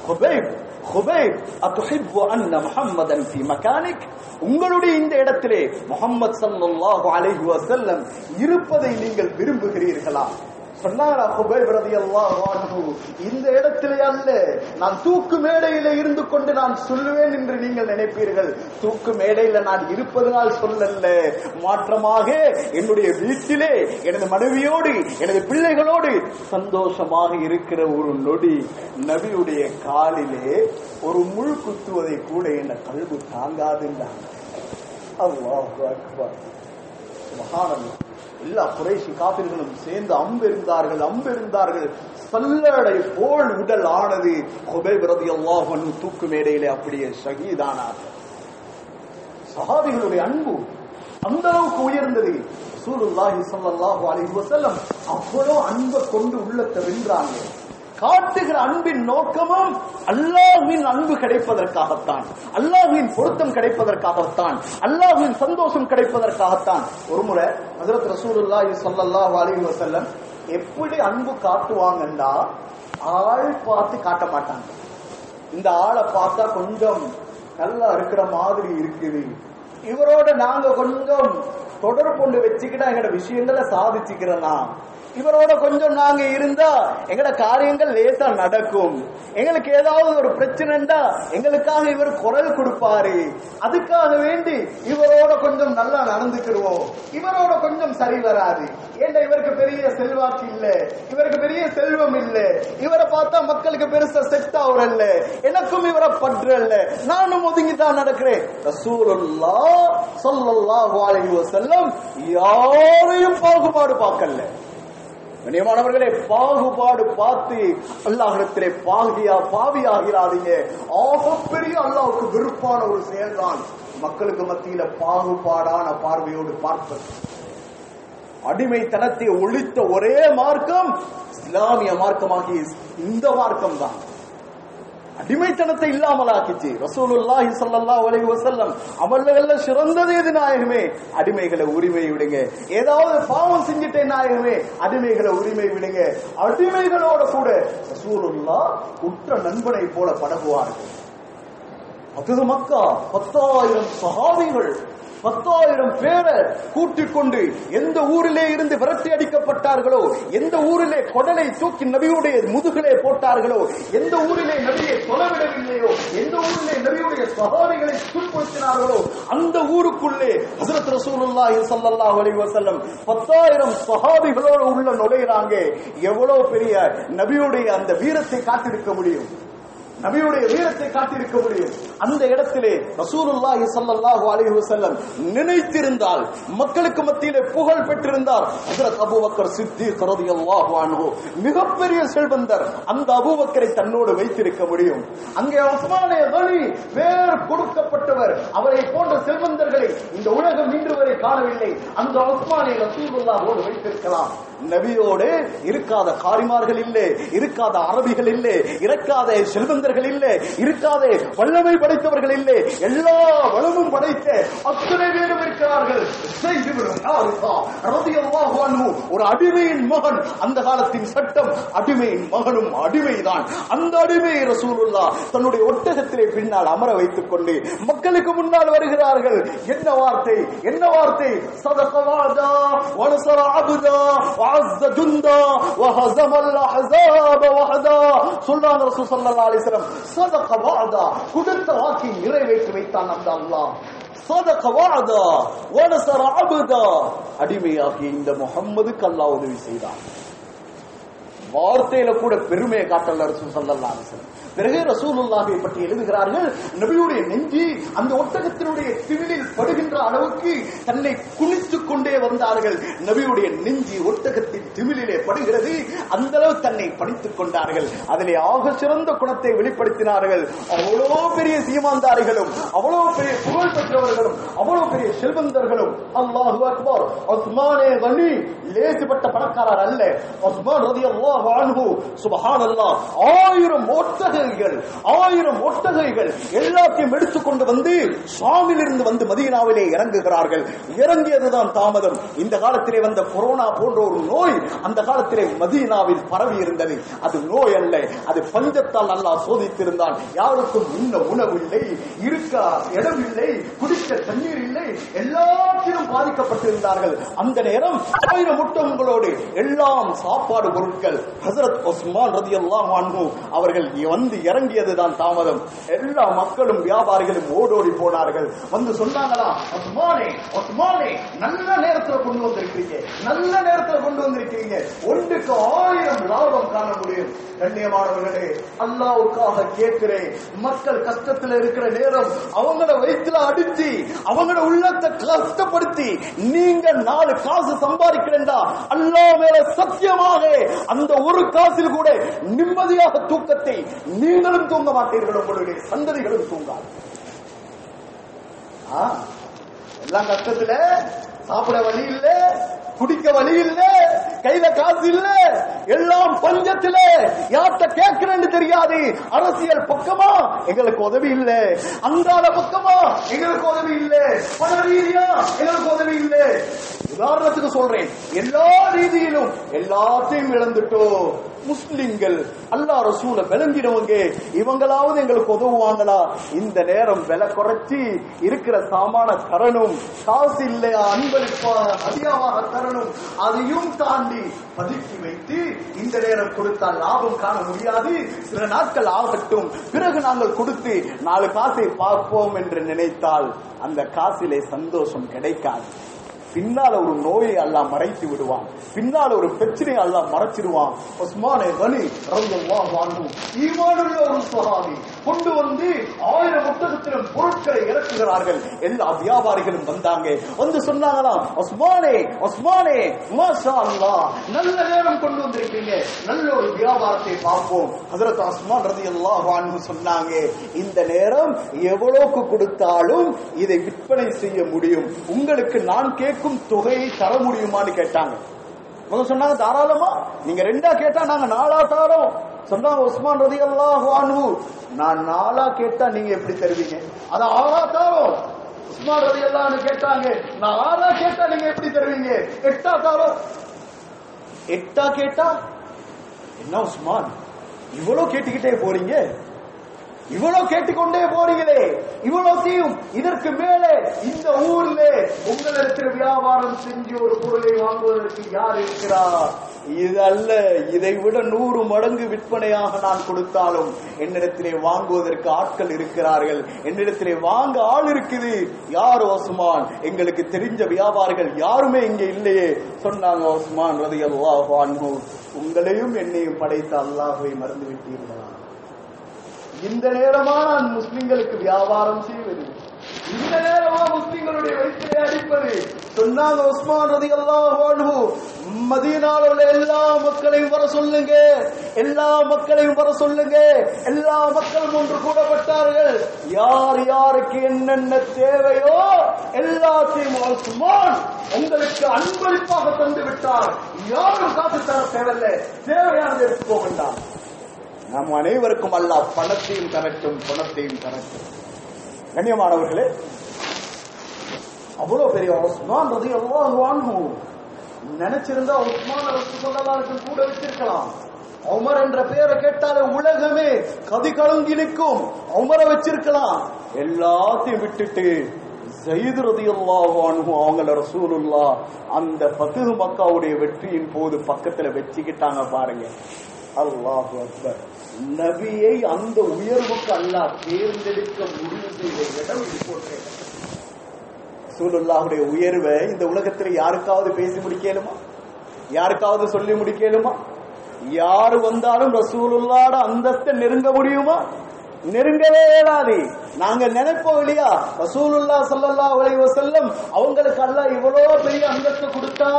ஹுபைப் அத்துஹிப்பு அன்ன முஹம்மதன் ஃபீ மகானிக், உங்களுடைய இந்த இடத்திலே முஹம்மது ஸல்லல்லாஹு அலைஹி வஸல்லம் இருப்பதை நீங்கள் விரும்புகிறீர்களா? சொன்னாரா ஹுபைப் ரலியல்லாஹு அன்ஹு, இந்த இடத்திலே அல்ல, நான் தூக்கு மேடையில இருந்து கொண்டு நான் சொல்லுவேன் என்று நீங்கள் நினைப்பீர்கள். தூக்கு மேடையில நான் இருப்பதனால் சொல்லல்ல, மாற்றமாக என்னுடைய வீட்டிலே எனது மனைவியோடு எனது பிள்ளைகளோடு சந்தோஷமாக இருக்கிற ஒரு நொடி நபியுடைய காலிலே ஒரு முள் குத்துவதை கூட என் கல்வி தாங்காதுன்றாங்க. அல்லாஹு அக்பர். சுப்ஹானல்லாஹ். எல்லா குறைஷி காபிர்களும் சேர்ந்து அம்பெறிந்தார்கள். சல்லடை போல் உடல் ஆனது. ஹுபைப் ரலியல்லாஹு அன்ஹு தூக்கு மேடையிலே அப்படியே ஷஹீதானார். சஹாபிகளுடைய அன்பு அந்த அளவுக்கு உயர்ந்தது. ரசூலுல்லாஹி ஸல்லல்லாஹு அலைஹி வஸல்லம் அவ்வளவு அன்பை கொண்டு உள்ளத்தை வென்றாங்க. காட்டுகிற அன்பின் நோக்கமும் அல்லாஹ்வின் அன்பு கிடைப்பதற்காகத்தான், அல்லாஹ்வின் பொருத்தம் கிடைப்பதற்காகத்தான், அல்லாஹ்வின் சந்தோஷம் கிடைப்பதற்காகத்தான். ஒருமுறை ஹஜ்ரத் ரசூலுல்லாஹி ஸல்லல்லாஹு அலைஹி வஸல்லம் எப்படி அன்பு காட்டுவாங்கன்னா, ஆள் பார்த்து காட்ட மாட்டாங்க. இந்த ஆளை பார்த்தா கொஞ்சம் நல்லா இருக்கிற மாதிரி இருக்குது, இவரோட நாங்க கொஞ்சம் தொடர்பு கொண்டு வச்சுக்கிட்டா எங்கட விஷயங்களை சாதிச்சுக்கிறலாம், இவரோட கொஞ்சம் நாங்க இருந்தா எங்கட காரியங்கள் லேசா நடக்கும், எங்களுக்கு ஏதாவது ஒரு பிரச்சனைண்டா எங்களுக்காக இவர் குரல் கொடுப்பாரு, அதுக்காக வேண்டி இவரோட கொஞ்சம் நல்லா நடந்துக்கிடுவோம், இவரோட கொஞ்சம் சரி வராது, ஏண்டா இவருக்கு பெரிய செல்வாக்கு இல்ல, இவருக்கு பெரிய செல்வம் இல்ல, இவரை பார்த்தா மக்களுக்கு பெருசா செட் ஆகுறல்ல, எனக்கும் இவரை பற்றல்ல, நானும் ஒதுங்கிதான் நடக்கிறேன். ரசூலுல்லாஹ் ஸல்லல்லாஹு அலைஹி வஸல்லம் யாரையும் பாகுபாடு பார்க்கல. கண்ணியமானவர்களே, பாகுபாடு பார்த்து அல்லாஹ்விடத்திலே பாவியாகிறாதீங்க. ஆகப்பெரிய அல்லாஹ்வுக்கு விருப்பான ஒரு செயல்தான் மக்களுக்கு மத்தியில பாகுபாடான பார்வையோடு பார்ப்பது. அடிமைத்தனத்தை ஒழித்த ஒரே மார்க்கம் இஸ்லாமிய மார்க்கமாகிய இந்த மார்க்கம் தான். அடிமைத்தனத்தை இல்லாமலாக்கிச்சு. ரசூலுல்லாஹி ஸல்லல்லாஹு அலைஹி வஸல்லம் அமல்கள்ல சிறந்தது எது நாயகமே? அடிமைகளை உரிமை விடுங்க. ஏதாவது பாவம் செஞ்சிட்டே நாயகமே, அடிமைகளை உரிமை விடுங்க. அடிமைகளோட கூட ரசூலுல்லாஹ் உற்ற நண்பனை போல பழகுவார்கள். அது மக்கா 10,000 சஹாபிகள் 10,000 பேரை கூட்டிக் கொண்டு எந்த ஊரிலே இருந்து விரட்டி அடிக்கப்பட்டார்களோ, எந்த ஊரிலே கொடலை தூக்கி நபியுடைய முதுகிலே போட்டார்களோ, எந்த ஊரிலே நபியை தொலைவிடவில்லையோ, எந்த ஊரிலே நபியுடைய சஹாபிகளை துன்புறுத்தினார்களோ, அந்த ஊருக்குள்ளே ஹஜ்ரத் ரசூலுல்லாஹி ஸல்லல்லாஹு அலைஹி வஸல்லம் 10,000 சஹாபிகளோடு உள்ள நுழைகிறாங்க. எவ்வளவு பெரிய நபியுடைய அந்த வீரத்தை காட்டிருக்க முடியும், நபியுடைய வீரத்தை காட்டியிருக்க முடியும். அந்த இடத்திலே ரசூலுல்லாஹி ஸல்லல்லாஹு அலைஹி வஸல்லம் நினைத்திருந்தால், மக்களுக்கு மத்தியிலே புகழ் பெற்றிருந்தார். ஹஜ்ரத் அபூபக்கர் சித்தீக் ரலியல்லாஹு அன்ஹு மிகப்பெரிய செல்வந்தர், அந்த அபூபக்கரை தன்னோடு வைத்திருக்க முடியும். அங்கே உஸ்மானே கனி பேர் கொடுக்கப்பட்டவர், அவரை போன்ற செல்வந்தர்களை இந்த உலகம் இன்று வரை காணவில்லை. அந்த உஸ்மானை ரசூலுல்லாஹோடு வைத்திருக்கலாம். நபியோடு இருக்காத காரிமார்கள் இல்லை, இருக்காத அரபிகள் இல்லை, இருக்காத செல்வந்தர்கள் இல்லை, இருக்காத வல்லமை படைத்தவர்கள் இல்லை, எல்லா வளமும் படைத்த அத்தனை பேரும் இருக்கிறார்கள். ஒரு அடிமையின் மகன், அந்த காலத்தின் சட்டம் அடிமையின் மகனும் அடிமைதான். அந்த அடிமை ரசூலுல்லாஹ் தன்னுடைய ஒட்டகத்திலே பின்னால் அமர வைத்துக் கொண்டு மக்களுக்கு முன்னால் வருகிறார்கள். என்ன வார்த்தை, என்ன வார்த்தை? சதக வஅதா வனஸர அப்தா வஅஸ்ஸ ஜுந்தா வஹஸமல் அஹ்ஸாப வஹதா. சொல்றாங்க ரசூல் ஸல்லல்லாஹு அலைஹி வஸல்லம், சதக வஅதா, கொடுத்த வாக்கை நிறைவேற்றி வைத்தான் அந்த அல்லாஹ். சதக வஅதா வனஸர அப்தா, அடிமையாகிய இந்த முஹம்மதுக்கு அல்லாஹ் உதவி செய்தான். வார்த்தையில கூட பெருமையை காட்டல ரசூல் ஸல்லல்லாஹு அலைஹி வஸல்லம். பிறகு ரசூலுல்லாஹை பற்றி எழுதுகிறார்கள், நபியுடைய நெஞ்சி அந்த ஒட்டகத்தினுடைய திமிலில் படுகின்ற அளவுக்கு தன்னை குனித்துக் கொண்டே வந்தார்கள். நபியுடைய நெஞ்சி ஒட்டகத்தின் திமிலிலே படுகிறது, அந்த அளவு தன்னை பணித்துக் கொண்டார்கள். அதிலே ஆக சிறந்த குணத்தை வெளிப்படுத்தினார்கள். அவ்வளோ பெரிய சீமாந்தாரிகளும், அவ்வளவு பெரிய புகழ் பெற்றவர்களும், அவ்வளவு பெரிய செல்வந்தர்களும். அல்லாஹு அக்பர். உஸ்மானே கனி லேசுப்பட்ட பணக்காரர் அல்ல. உஸ்மான் ரலியல்லாஹு அன்ஹு சுப்ஹானல்லாஹ் 1000 ஒட்டகைகள் எல்லாத்தையும் எடுத்துக்கொண்டு வந்து ஷாமில் இருந்து வந்து மதீனாவிலே இறங்குகிறார்கள். இறங்கியதுதான் தாமதம். இந்த காலத்திலே வந்த கொரோனா போன்ற ஒரு நோய் அந்த காலத்திலே மதீனாவில் பரவி இருந்தது. அது நோய் அல்ல, அது பஞ்சத்தால் அல்லாஹ் சோதித்திருந்தான். யாருக்கும் உண்ண உணவு இல்லை, இருக்க இடம் இல்லை, குடிக்க தண்ணீர் இல்லை, எல்லாத்திலும் பாதிக்கப்பட்டிருந்தார்கள். அந்த நேரம் 1000 ஒட்டகங்களோடு எல்லாம் சாப்பாடு பொருட்கள். ஹஜ்ரத் உஸ்மான் ரலியல்லாஹு அன்ஹு அவர்கள் வந்து இறங்கியதுதான் தாமதம். எல்லா மக்களும் வியாபாரிகளும் ஓடோடி போனார்கள். வந்து சொன்னாங்களா, உஸ்மானே உஸ்மானே நல்ல நேரத்துல கொண்டு வந்திருக்கீங்க, நல்ல நேரத்துல கொண்டு வந்திருக்கீங்க, ஒன்றுக்கு 1000 லாபம் காண முடியும். கண்ணியமானவர்களே, அல்லாஹ்வுக்காக கேட்கிறேன், மக்கள் கஷ்டத்துல இருக்கிற நேரம் அவங்கள வயிற்றுல அடிச்சு அவங்கள உள்ளத்தை கஷ்டப்படுத்தி நீங்க 4 காசு சம்பாதிக்கிறேன்டா, அல்லாஹ் மேல சத்தியமாக அந்த ஒரு காசில் கூட நிம்மதியாக தூக்கத்தை நீங்களும் தூங்க மாட்டீர்கள், உங்களுடைய சந்ததிகளும் தூங்காது. எல்லாம் கஷ்டத்துல சாப்பிட வழி இல்ல, குடிக்க வழி இல்ல, கையில காசு இல்ல, எல்லாம் பஞ்சத்துல, யார்கிட்ட கேட்கிறேன்னு தெரியாது. அரசியல் பக்கமா எங்களுக்கு உதவி இல்ல, அன்றாட பக்கமா எங்களுக்கு உதவி இல்ல, பண ரீதியா எங்களுக்கு உதவி இல்ல. உதாரணத்துக்கு சொல்றேன், எல்லா ரீதியிலும் எல்லாத்தையும் இழந்துட்டோம். முஸ்லிம்கள் அல்லாஹ் ரசூலை விளங்கினவங்க, இவங்களாவது எங்களுக்கு உதவுவாங்களா? இந்த நேரம் விலை குறைச்சி இருக்கிற சாமான தரணும், காசு இல்லையா அன்பளிப்பா அதிகமாக தரணும், அதையும் தாண்டி பதுக்கி வைத்து இந்த நேரம் கொடுத்தால் லாபம் காண முடியாது, சில நாட்கள் ஆகட்டும் பிறகு நாங்கள் கொடுத்து 4 காசை பார்ப்போம் என்று நினைத்தால் அந்த காசிலே சந்தோஷம் கிடைக்காது. பின்னால ஒரு நோயை அல்லாஹ் மறைத்து விடுவான், பின்னால ஒரு பிரச்சனையை அல்லாஹ் மறைச்சிடுவான். உஸ்மானே கனி ரலியல்லாஹு அன்ஹு ஈமானுள்ள ஒரு சஹாபி கொண்டு வந்து 1000 ஒட்டகத்திலும் பொருட்களை இறக்குகிறார்கள். எல்லா வியாபாரிகளும் வந்தாங்க, வந்து சொன்னாங்களாம், உஸ்மானே உஸ்மானே மாஷா அல்லாஹ், நல்ல நேரம் கொண்டு வந்திருக்கீங்க, நல்ல ஒரு வியாபாரத்தை பார்ப்போம். ஹஜ்ரத் உஸ்மான் ரலியல்லாஹு அன்ஹு சொன்னாங்க, இந்த நேரம் எவ்வளவுக்கு கொடுத்தாலும் இதை விற்பனை செய்ய முடியும், உங்களுக்கு நான் கேட்கும் தொகையை தர முடியுமான்னு கேட்டாங்க. அவங்க சொன்னாங்க, தாராளமா, நீங்க 2 கேட்டா நாங்க 4 தரோம். சொன்னாங்க உஸ்மான் ரலியல்லாஹு அன்ஹு, நான் 4 கேட்டா நீங்க எப்படி தருவீங்க? அத 6 தரோம். உஸ்மான் ரலியல்லாஹு அன்ஹு கேட்டாங்க, நான் 6 கேட்டா நீங்க எப்படி தருவீங்க? 8 தரோம். 8 கேட்டா என்ன உஸ்மான் இவ்வளவு கேட்டுக்கிட்டே போறீங்க, இவ்வளவு கேட்டுக்கொண்டே போறீங்களே, இவ்வளவுத்தையும் இதற்கு மேலே இந்த ஊர்ல உங்களிடத்தில் வியாபாரம் செஞ்சு ஒரு பொருளை வாங்குவதற்கு யார் இருக்கிறார்? இது அல்ல, இதை விட 100 மடங்கு விற்பனையாக நான் கொடுத்தாலும் என்னிடத்திலே வாங்குவதற்கு ஆட்கள் இருக்கிறார்கள், என்னிடத்திலே வாங்க ஆள் இருக்குது. யார் உஸ்மான்? எங்களுக்கு தெரிஞ்ச வியாபாரிகள் யாருமே இங்க இல்லையே. சொன்னாங்க உஸ்மான் ரலியல்லாஹு அன்ஹு, உங்களையும் என்னையும் படைத்த அல்லாஹ்வை மறந்து விட்டீர்களா? இந்த நேரமா நான் முஸ்லிம்களுக்கு வியாபாரம் செய்வது, இந்த நேரமா முஸ்லிம்களுடைய வயிற்றை அடிப்பது. சொன்னாங்க உஸ்மான் ரலியல்லாஹு அன்ஹு, மதீனாவில் உள்ள எல்லா மக்களையும் வர சொல்லுங்க, எல்லா மக்களையும் வர சொல்லுங்க. எல்லா மக்களும் ஒன்று கூடப்பட்டார்கள். யார் யாருக்கு என்னென்ன தேவையோ எல்லாத்தையும் உஸ்மான் உங்களுக்கு அன்பளிப்பாக தந்து விட்டார். யாரும் காசு தர தேவையில்லை, தேவையானது எடுத்துக்கோ வேண்டாம். நம் அனைவருக்கும் அல்லாஹ் பணத்தையும் தரட்டும், பணத்தையும் தரட்டும். கண்ணியமானவர்களே, அவ்வளவு பெரிய உஸ்மான் ரலியல்லாஹு அன்ஹு நினைச்சிருந்தா உஸ்மான் ரலியல்லாஹு கூட வச்சிருக்கலாம். உமர் என்ற பெயரை கேட்டாலே உலகமே கதி கலங்கி நிற்கும். உமரை வச்சிருக்கலாம். எல்லாத்தையும் விட்டுட்டு ஸைத் ரலியல்லாஹு அன்ஹு அவங்கள ரசூலுல்லாஹ் அந்த ஃபத்ஹ் மக்காவுடைய வெற்றியின் போது பக்கத்துல வச்சுக்கிட்டாங்க. பாருங்க, அல்லாஹு அக்பர். நபியை அந்த உயர்வுக்கு அல்லாஹ் தேர்ந்தெடுக்க முடிவு செய்த இடம் இது போன்ற ரசூலுல்லாஹுடைய உயர்வை இந்த உலகத்துல யாருக்காவது பேசி முடிக்கலுமா? யாருக்காவது சொல்லி முடிக்கலுமா? யாரு வந்தாலும் ரசூலுல்லாஹ்வோட அந்தஸ்தை நெருங்க முடியுமா? நெருங்கவே இயலாது. நாங்க நினைப்போம் இல்லையா, ரசூலுல்லாஹ் ஸல்லல்லாஹு அலைஹி வஸல்லம் அவங்களுக்கு அல்லாஹ் இவ்வளவு பெரிய அந்தஸ்து கொடுத்தா,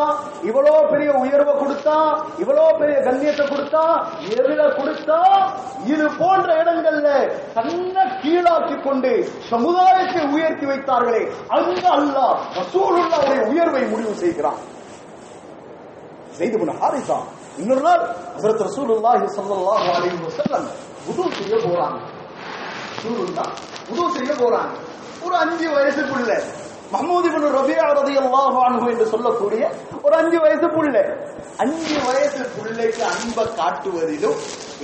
இவ்வளவு பெரிய உயர்வை கொடுத்தா, இவ்வளவு பெரிய கண்ணியத்தை கொடுத்தா, எதுல கொடுத்தா? இது போன்ற இடங்கள்ல தன்னை கீழாக்கி கொண்டு சமுதாயத்தை உயர்த்தி வைத்தார்களே, அங்க அல்லாஹ் ரசூலுல்லாஹ்வுடைய உயர்வை முடிவு செய்கிறான். ஸைத் இப்னு ஹாரிஸா இன்னொரு நாள் ஹஜ்ரத் ரசூலுல்லாஹி ஸல்லல்லாஹு அலைஹி வஸல்லம் வுது செய்ய போறாங்க. உது செய்ய போறாங்க. ஒரு 5 வயசு புள்ள, மஹ்மூத் இப்னு ரபியா ரலியல்லாஹு அன்ஹு என்று சொல்லக்கூடிய ஒரு 5 வயசு புள்ள. 5 வயசு புள்ளைக்கு அன்பை காட்டுவதிலும்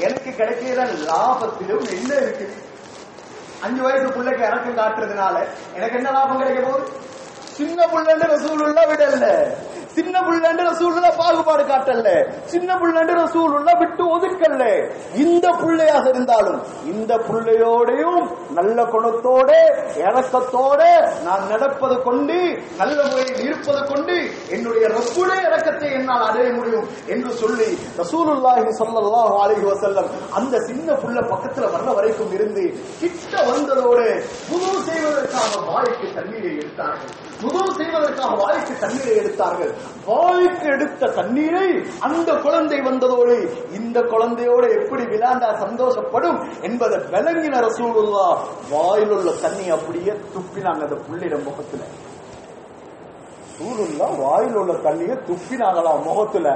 எனக்கு கிடைக்கிற லாபத்திலும் என்ன இருக்கு? 5 வயசு புள்ளைக்கு இறக்கம் காட்டுறதுனால எனக்கு என்ன லாபம் கிடைக்க போகுது? சின்ன புள்ளன்னு ரசூலுல்லாஹ் விடல, சின்ன புள்ளன்னு ரசூலுல்லாஹ் பாகுபாடு காட்டல, சின்ன புள்ளன்னு ரசூலுல்லாஹ் விட்டு ஒதுக்கல்ல. இந்த புள்ளையாக இருந்தாலும் இந்த புள்ளையோடையும் நல்ல குணத்தோட இரக்கத்தோட நான் நடப்பது கொண்டு, நல்ல முறையில் இருப்பது கொண்டு என்னுடைய ரப்புடைய இரக்கத்தை என்னால் அடைய முடியும் என்று சொல்லி ரசூலுல்லாஹி ஸல்லல்லாஹு அலைஹி வஸல்லம் அந்த சின்ன புள்ள பக்கத்துல வர்ற வரைக்கும் இருந்து கிட்ட வந்ததோடு வுது செய்வதற்காக வாய்க்கு தண்ணீரை எடுத்தார்கள். வுது செய்வதற்காக வாய்க்கு தண்ணீரை எடுத்தார்கள். வாய்க்கு எடுத்த தண்ணீரை அந்த குழந்தை வந்ததோடு இந்த குழந்தையோடு எப்படி விளையாண்டா சந்தோஷப்படும் என்பதை விளங்கின ரசூலுல்லாஹ் வாயில் உள்ள தண்ணி அப்படியே துப்பினாங்க அந்த புள்ளிட முகத்துல. ரசூலுல்லாஹ் வாயில் உள்ள தண்ணியை துப்பினாங்களாம் முகத்துல.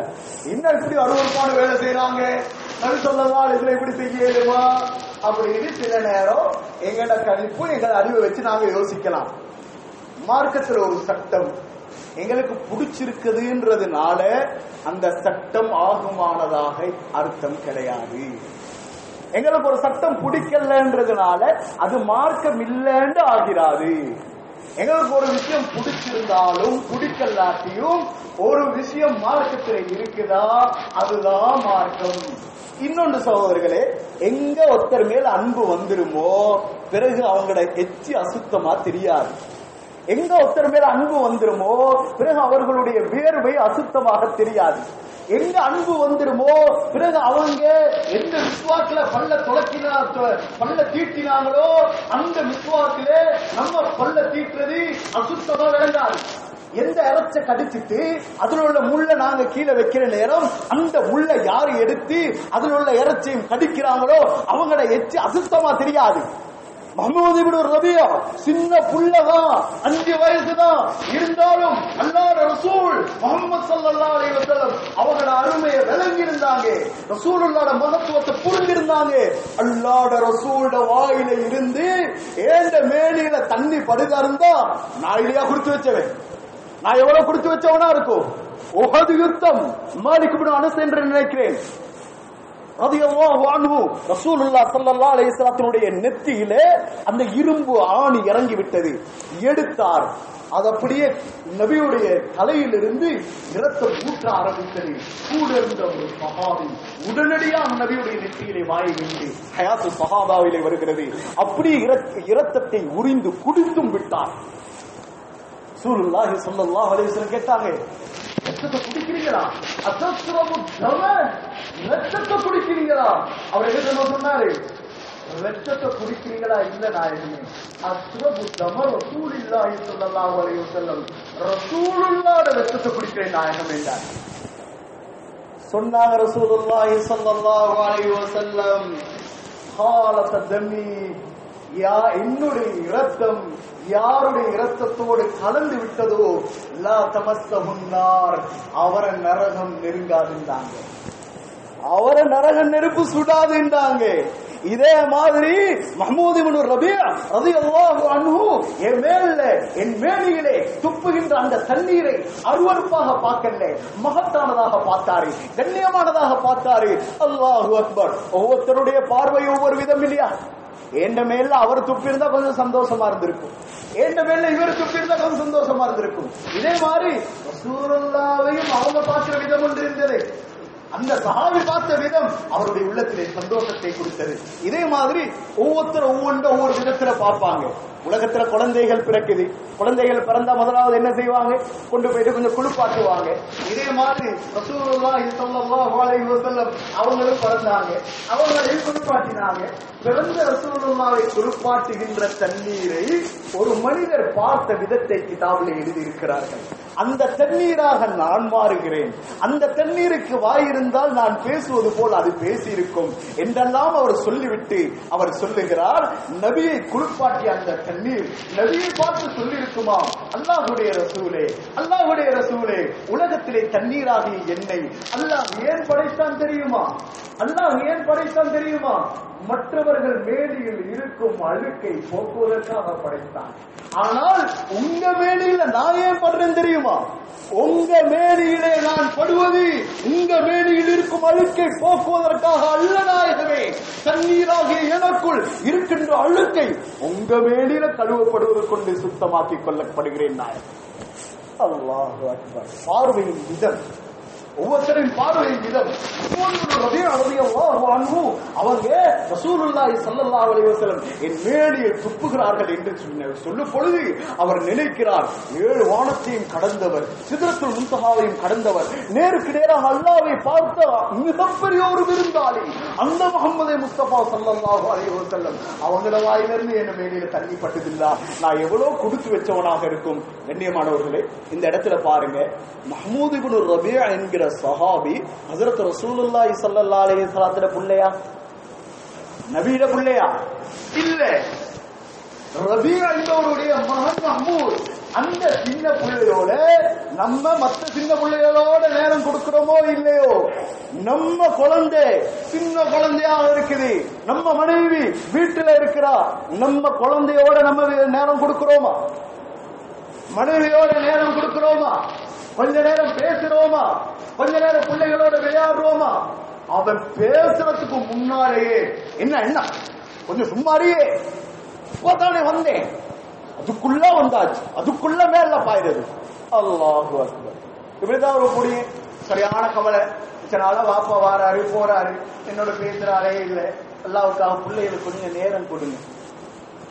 இன்னும் இப்படி அருவருப்பான வேலை செய்யறாங்க, நபி ஸல்லல்லாஹு அலைஹி வஸல்லம் இப்படி செய்யலுமா அப்படின்னு சில நேரம் எங்கட கணிப்பு எங்களை அறிவை வச்சு நாங்க யோசிக்கலாம். மார்க்கத்தில் ஒரு சட்டம் எங்களுக்கு பிடிச்சிருக்குதுன்றதுனால அந்த சட்டம் ஆகுமானதாக அர்த்தம் கிடையாது. எங்களுக்கு ஒரு சட்டம் பிடிக்கலன்றதுனால அது மார்க்கம் இல்லைன்னு ஆகிறாது. எங்களுக்கு ஒரு விஷயம் பிடிச்சிருந்தாலும் பிடிக்கலாட்டியும் ஒரு விஷயம் மார்க்கத்தில் இருக்குதா, அதுதான் மார்க்கம். இன்னொன்று சகோதரர்களே, எங்க ஒருத்தர் மேல் அன்பு வந்துருமோ பிறகு அவங்களோட எச்சி அசுத்தமா தெரியாது. எங்க ஒருத்தர் மேல அன்பு வந்துருமோ பிறகு அவர்களுடைய வேர்வை அசுத்தமாக தெரியாது. எங்க அன்பு வந்துருமோ பிறகு அவங்க எந்த மிஸ்வாக்குல பல்ல தீட்டினாங்களோ அந்த மிஸ்வாக்குல நம்ம பல்ல தீட்டுறது அசுத்தமா விளங்காது. எந்த இறைச்ச கடிச்சிட்டு அதுல உள்ள முள்ள நாங்க கீழே வைக்கிற நேரம் அந்த முள்ள யாரு எடுத்து அதுல உள்ள இறைச்சியும் கடிக்கிறாங்களோ அவங்களோட எச்சு அசுத்தமா தெரியாது. முஹம்மது இப்னு ரபியா சின்ன புள்ளதான், 5 வயசுதான். இருந்தாலும் அல்லாஹ்வுடைய ரசூல் முஹம்மது ஸல்லல்லாஹு அலைஹி வஸல்லம் அவங்களோட அருமையை விளங்கி இருந்தாங்க. ரசூலுல்லாஹ்வோட மகத்துவத்தை புரிஞ்சிருந்தாங்க. அல்லாஹ்வுடைய ரசூலோட வாயில இருந்து ஏண்ட மேனியில தண்ணி படுதா இருந்தா நான் இல்லையா குடுத்து வச்சவன், நான் எவ்வளவு குடுத்து வச்சவனா இருக்கும். உஹது யுத்தம் மாலிக் இப்னு அனஸ் என்று நினைக்கிறேன் ரலியல்லாஹு அன்ஹு ரசூலுல்லாஹ் ஸல்லல்லாஹு அலைஹி வஸல்லத்தினுடைய நெத்தியிலே அந்த இரும்பு ஆணி இறங்கி விட்டது. எடுத்தார், அது அப்படியே நபியுடைய தலையிலிருந்து இரத்தம் ஊற்ற ஆரம்பித்தது. கூட இருந்த ஒரு சஹாபி உடனடியாக நபியுடைய நெற்றியிலே வாயை விட்டு ஹயாத்து சஹாபாவிலே வருகிறது. அப்படியே இரத்தத்தை உறிந்து குடித்தும் விட்டார். ரசூலுல்லாஹி ஸல்லல்லாஹு அலைஹி வஸல்லம் கேட்டாங்க, ரத்தத்தை குடிக்கிறீங்களா? அத்தஸ்ரபு தம, ரத்தத்தை குடிக்கிறீங்களா? அவர் என்ன சொன்னாரு? ரத்தத்தை குடிக்கிறீங்களா? இல்ல நாயகமே, அஸ்ரபு தம ரசூலுல்லாஹி ஸல்லல்லாஹு அலைஹி வஸல்லம், ரசூலுல்லாஹ்வோட ரத்தத்தை குடிக்கிறேன் நாயகமே என்றார். சொன்னாங்க ரசூலுல்லாஹி ஸல்லல்லாஹு அலைஹி வஸல்லம், ஹாலத தமி, யா என்னுடைய இரத்தம் யாருடைய இரத்தத்தோடு கலந்து விட்டதோ லா தமஸ்ஸஹுன்னார், அவரை நரகம் நெருங்காதுன்றாங்க, அவரை நரகம் நெருப்பு சுடாதுன்றாங்க. இதே மாதிரி முஹம்மது இப்னு ரபியா ரலியல்லாஹு அன்ஹு என் மேனியிலே துப்புகின்ற அந்த தண்ணீரை அருவருப்பாக பார்க்கல, மகத்தானதாக பார்த்தாரு, கண்ணியமானதாக பார்த்தாரு. அல்லாஹு அக்பர். ஒவ்வொருத்தருடைய பார்வை ஒவ்வொரு விதம் இல்லையா? எந்த மேல அவர் துப்பி இருந்தா கொஞ்சம் சந்தோஷமா இருந்திருக்கும், எந்த மேல இவர் துப்பி இருந்தா கொஞ்சம் சந்தோஷமா இருந்திருக்கும். இதே மாதிரி ரசூலுல்லாஹ்வையும் அவங்க பார்க்கிற விதம் ஒன்று இருந்தது. அந்த சஹாபி பார்த்த விதம் அவருடைய உள்ளத்திலே சந்தோஷத்தை கொடுத்தது. இதே மாதிரி ஒவ்வொருத்தரும் ஒவ்வொரு விதத்துல பார்ப்பாங்க. உலகத்துல குழந்தைகள் பிறக்குது, குழந்தைகள் பிறந்தா முதலாவது என்ன செய்வாங்க? கொண்டு போயிட்டு கொஞ்சம் குளிப்பாட்டுவாங்க. இதே மாதிரி ரசூலுல்லாஹி ஸல்லல்லாஹு அலைஹி வஸல்லம் அவங்களும் பிறந்தாங்க, அவங்களையும் குளிப்பாட்டினாங்க. பிறந்த ரசூலுல்லாஹை குளிப்பாட்டுகின்ற தண்ணீரை ஒரு மனிதர் பார்த்த விதத்தை கிதாபில் எழுதியிருக்கிறார்கள். அந்த தண்ணீராக நான் மாறுகிறேன், அந்த தண்ணீருக்கு வாயிருந்தால் நான் பேசுவது போல் அது பேசியிருக்கும் என்றெல்லாம் அவர் சொல்லிவிட்டு அவர் சொல்லுகிறார், நபியை குளிப்பாட்டிய அந்த தண்ணீர் நபியை பார்த்து சொல்லியிருக்குமா, அல்லாஹ்வுடைய ரசூலே, அல்லாஹ்வுடைய ரசூலே, உலகத்திலே தண்ணீராகிய எண்ணெய் அல்லாஹ் ஏன் படைத்தான் தெரியுமா? அல்லாஹ் ஏன் படைத்தான் தெரியுமா? மற்றவர்கள் மேனியில் இருக்கும் அழுக்கை போக்குவதற்காக படைத்தான். ஆனால் உங்க மேனியில நான் ஏன் படுறேன் தெரியுமா? உங்க மேனியிலே நான் படுவது உங்க மேனியில் இருக்கும் அழுக்கை போக்குவதற்காக அல்ல நாயகமே. தண்ணீராகிய எனக்குள் இருக்கின்ற அழுக்கை உங்க மேனியில கழுவப்படுவது கொண்டு சுத்தமாக்கிக் கொள்ளப்படுகிறேன் நாயகம். அல்லாஹு அக்பர். பார்வையின் விதம், ஒவ்வொருத்தரின் பார்வையின் விதம். அவங்க ரசூலுல்லாஹி ஸல்லல்லாஹு அலைஹி வஸல்லம் என் மேனியை துப்புகிறார்கள் என்று சொல்லும் பொழுது அவர் நினைக்கிறார், 7 வானத்தையும் கடந்தவர், சிதறத்துல் முன்தஹாவையும் கடந்தவர், நேருக்கு நேராக அல்லாஹ்வை பார்த்த மிகப்பெரிய ஒரு விருந்தாளி அந்த முஹம்மது முஸ்தபா ஸல்லல்லாஹு அலைஹி வஸல்லம் அவங்கள வாயிலிருந்து என்ன மேனியில தண்ணி பட்டதில்லை, நான் எவ்வளவு கொடுத்து வச்சவனாக இருக்கும். கண்ணியமானவர்களே, இந்த இடத்துல பாருங்க, முஹம்மது இப்னு ரபியா என்கிற சஹாபி ஹஜ்ரத் ரசூலுல்லாஹி ஸல்லல்லாஹு அலைஹி வஸல்லத்தோட புள்ளையா, நபியோட புள்ளையா? இல்ல, ரபியா என்பவருடைய மகன் மஹ்மூத். அந்த சின்ன பிள்ளையோட நம்ம மற்ற சின்ன பிள்ளைகளோட நேரம் கொடுக்கிறோமோ இல்லையோ, நம்ம குழந்தை சின்ன குழந்தையாக இருக்குது, நம்ம மனைவி வீட்டுல இருக்கிறா, நம்ம குழந்தையோட நம்ம நேரம் கொடுக்கிறோமா? மனைவியோட நேரம் கொடுக்கிறோமா? கொஞ்ச நேரம் பேசுறோமா? கொஞ்ச நேரம் பிள்ளைகளோட விளையாடுறோமா? அவன் பேசுறதுக்கு முன்னாலேயே என்ன கொஞ்சம் சும்மாரியே இப்பதானே வந்தேன், அதுக்குள்ள வந்தாச்சு, அதுக்குள்ள மேல பாயிருது. அல்லாஹு அக்பர். இப்படிதான் ஒரு பொடி சரியான கவலை. இதனால வாப்பா வாராரு போறாரு, என்னோட பேசுறாரே இல்ல, அல்லாவுக்காக பிள்ளைகளுக்கு கொஞ்சம் நேரம் கொடுங்க.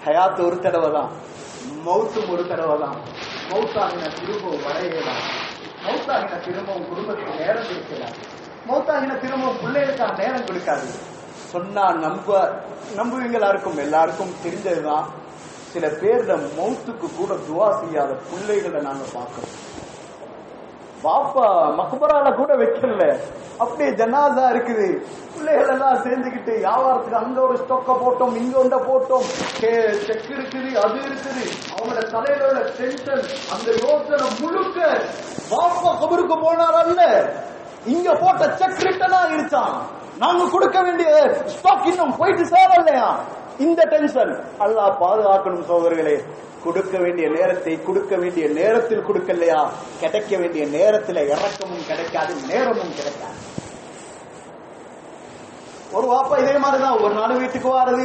ஹயாத்து ஒரு தடவை தான், மௌத்தும் ஒரு தடவை தான். மௌத்தாகின திரும்பவும் வரையலாம், மௌத்தாகின திரும்பவும் குடும்பத்துக்கு நேரம் கொடுக்கலாம், மௌத்தாகின திரும்பவும் பிள்ளைகளுக்கான நேரம் கொடுக்காது. சொன்னா நம்புவீங்களா இருக்கும், எல்லாருக்கும் தெரிஞ்சதுதான். சில பேர்ல மௌத்துக்கு கூட துவா செய்யாத பிள்ளைகளை நாங்க பார்க்கிறோம். பாப்பா மக்பரால கூட வைக்கல, அப்படியே ஜனாதா இருக்குது. பிள்ளைகள் எல்லாம் சேர்ந்துக்கிட்டு வியாபாரத்துக்கு அங்க ஒரு ஸ்டொக்க போட்டோம், இங்க ஒண்ட போட்டோம், செக் இருக்குது, அது இருக்குது. அவங்களோட தலையில உள்ள டென்ஷன், அந்த யோசனை முழுக்க பாப்பா கபருக்கு போனாரல்ல, இங்க போட்ட செக் ரிட்டனா இருச்சான், நாங்க கொடுக்க வேண்டிய ஸ்டாக் இன்னும் போயிட்டு சேரலையா, இந்த டென்ஷன். அல்லாஹ் பாதுகாக்கணும் சோதர்களே. கொடுக்க வேண்டிய நேரத்தை கொடுக்க வேண்டிய நேரத்தில் கொடுக்கலையா, கிடைக்க வேண்டிய நேரத்தில் இறக்கமும் கிடைக்காது, நேரமும் கிடைக்காது. ஒரு வாப்பா இதே மாதிரிதான், ஒரு நாள் வீட்டுக்கு வாரது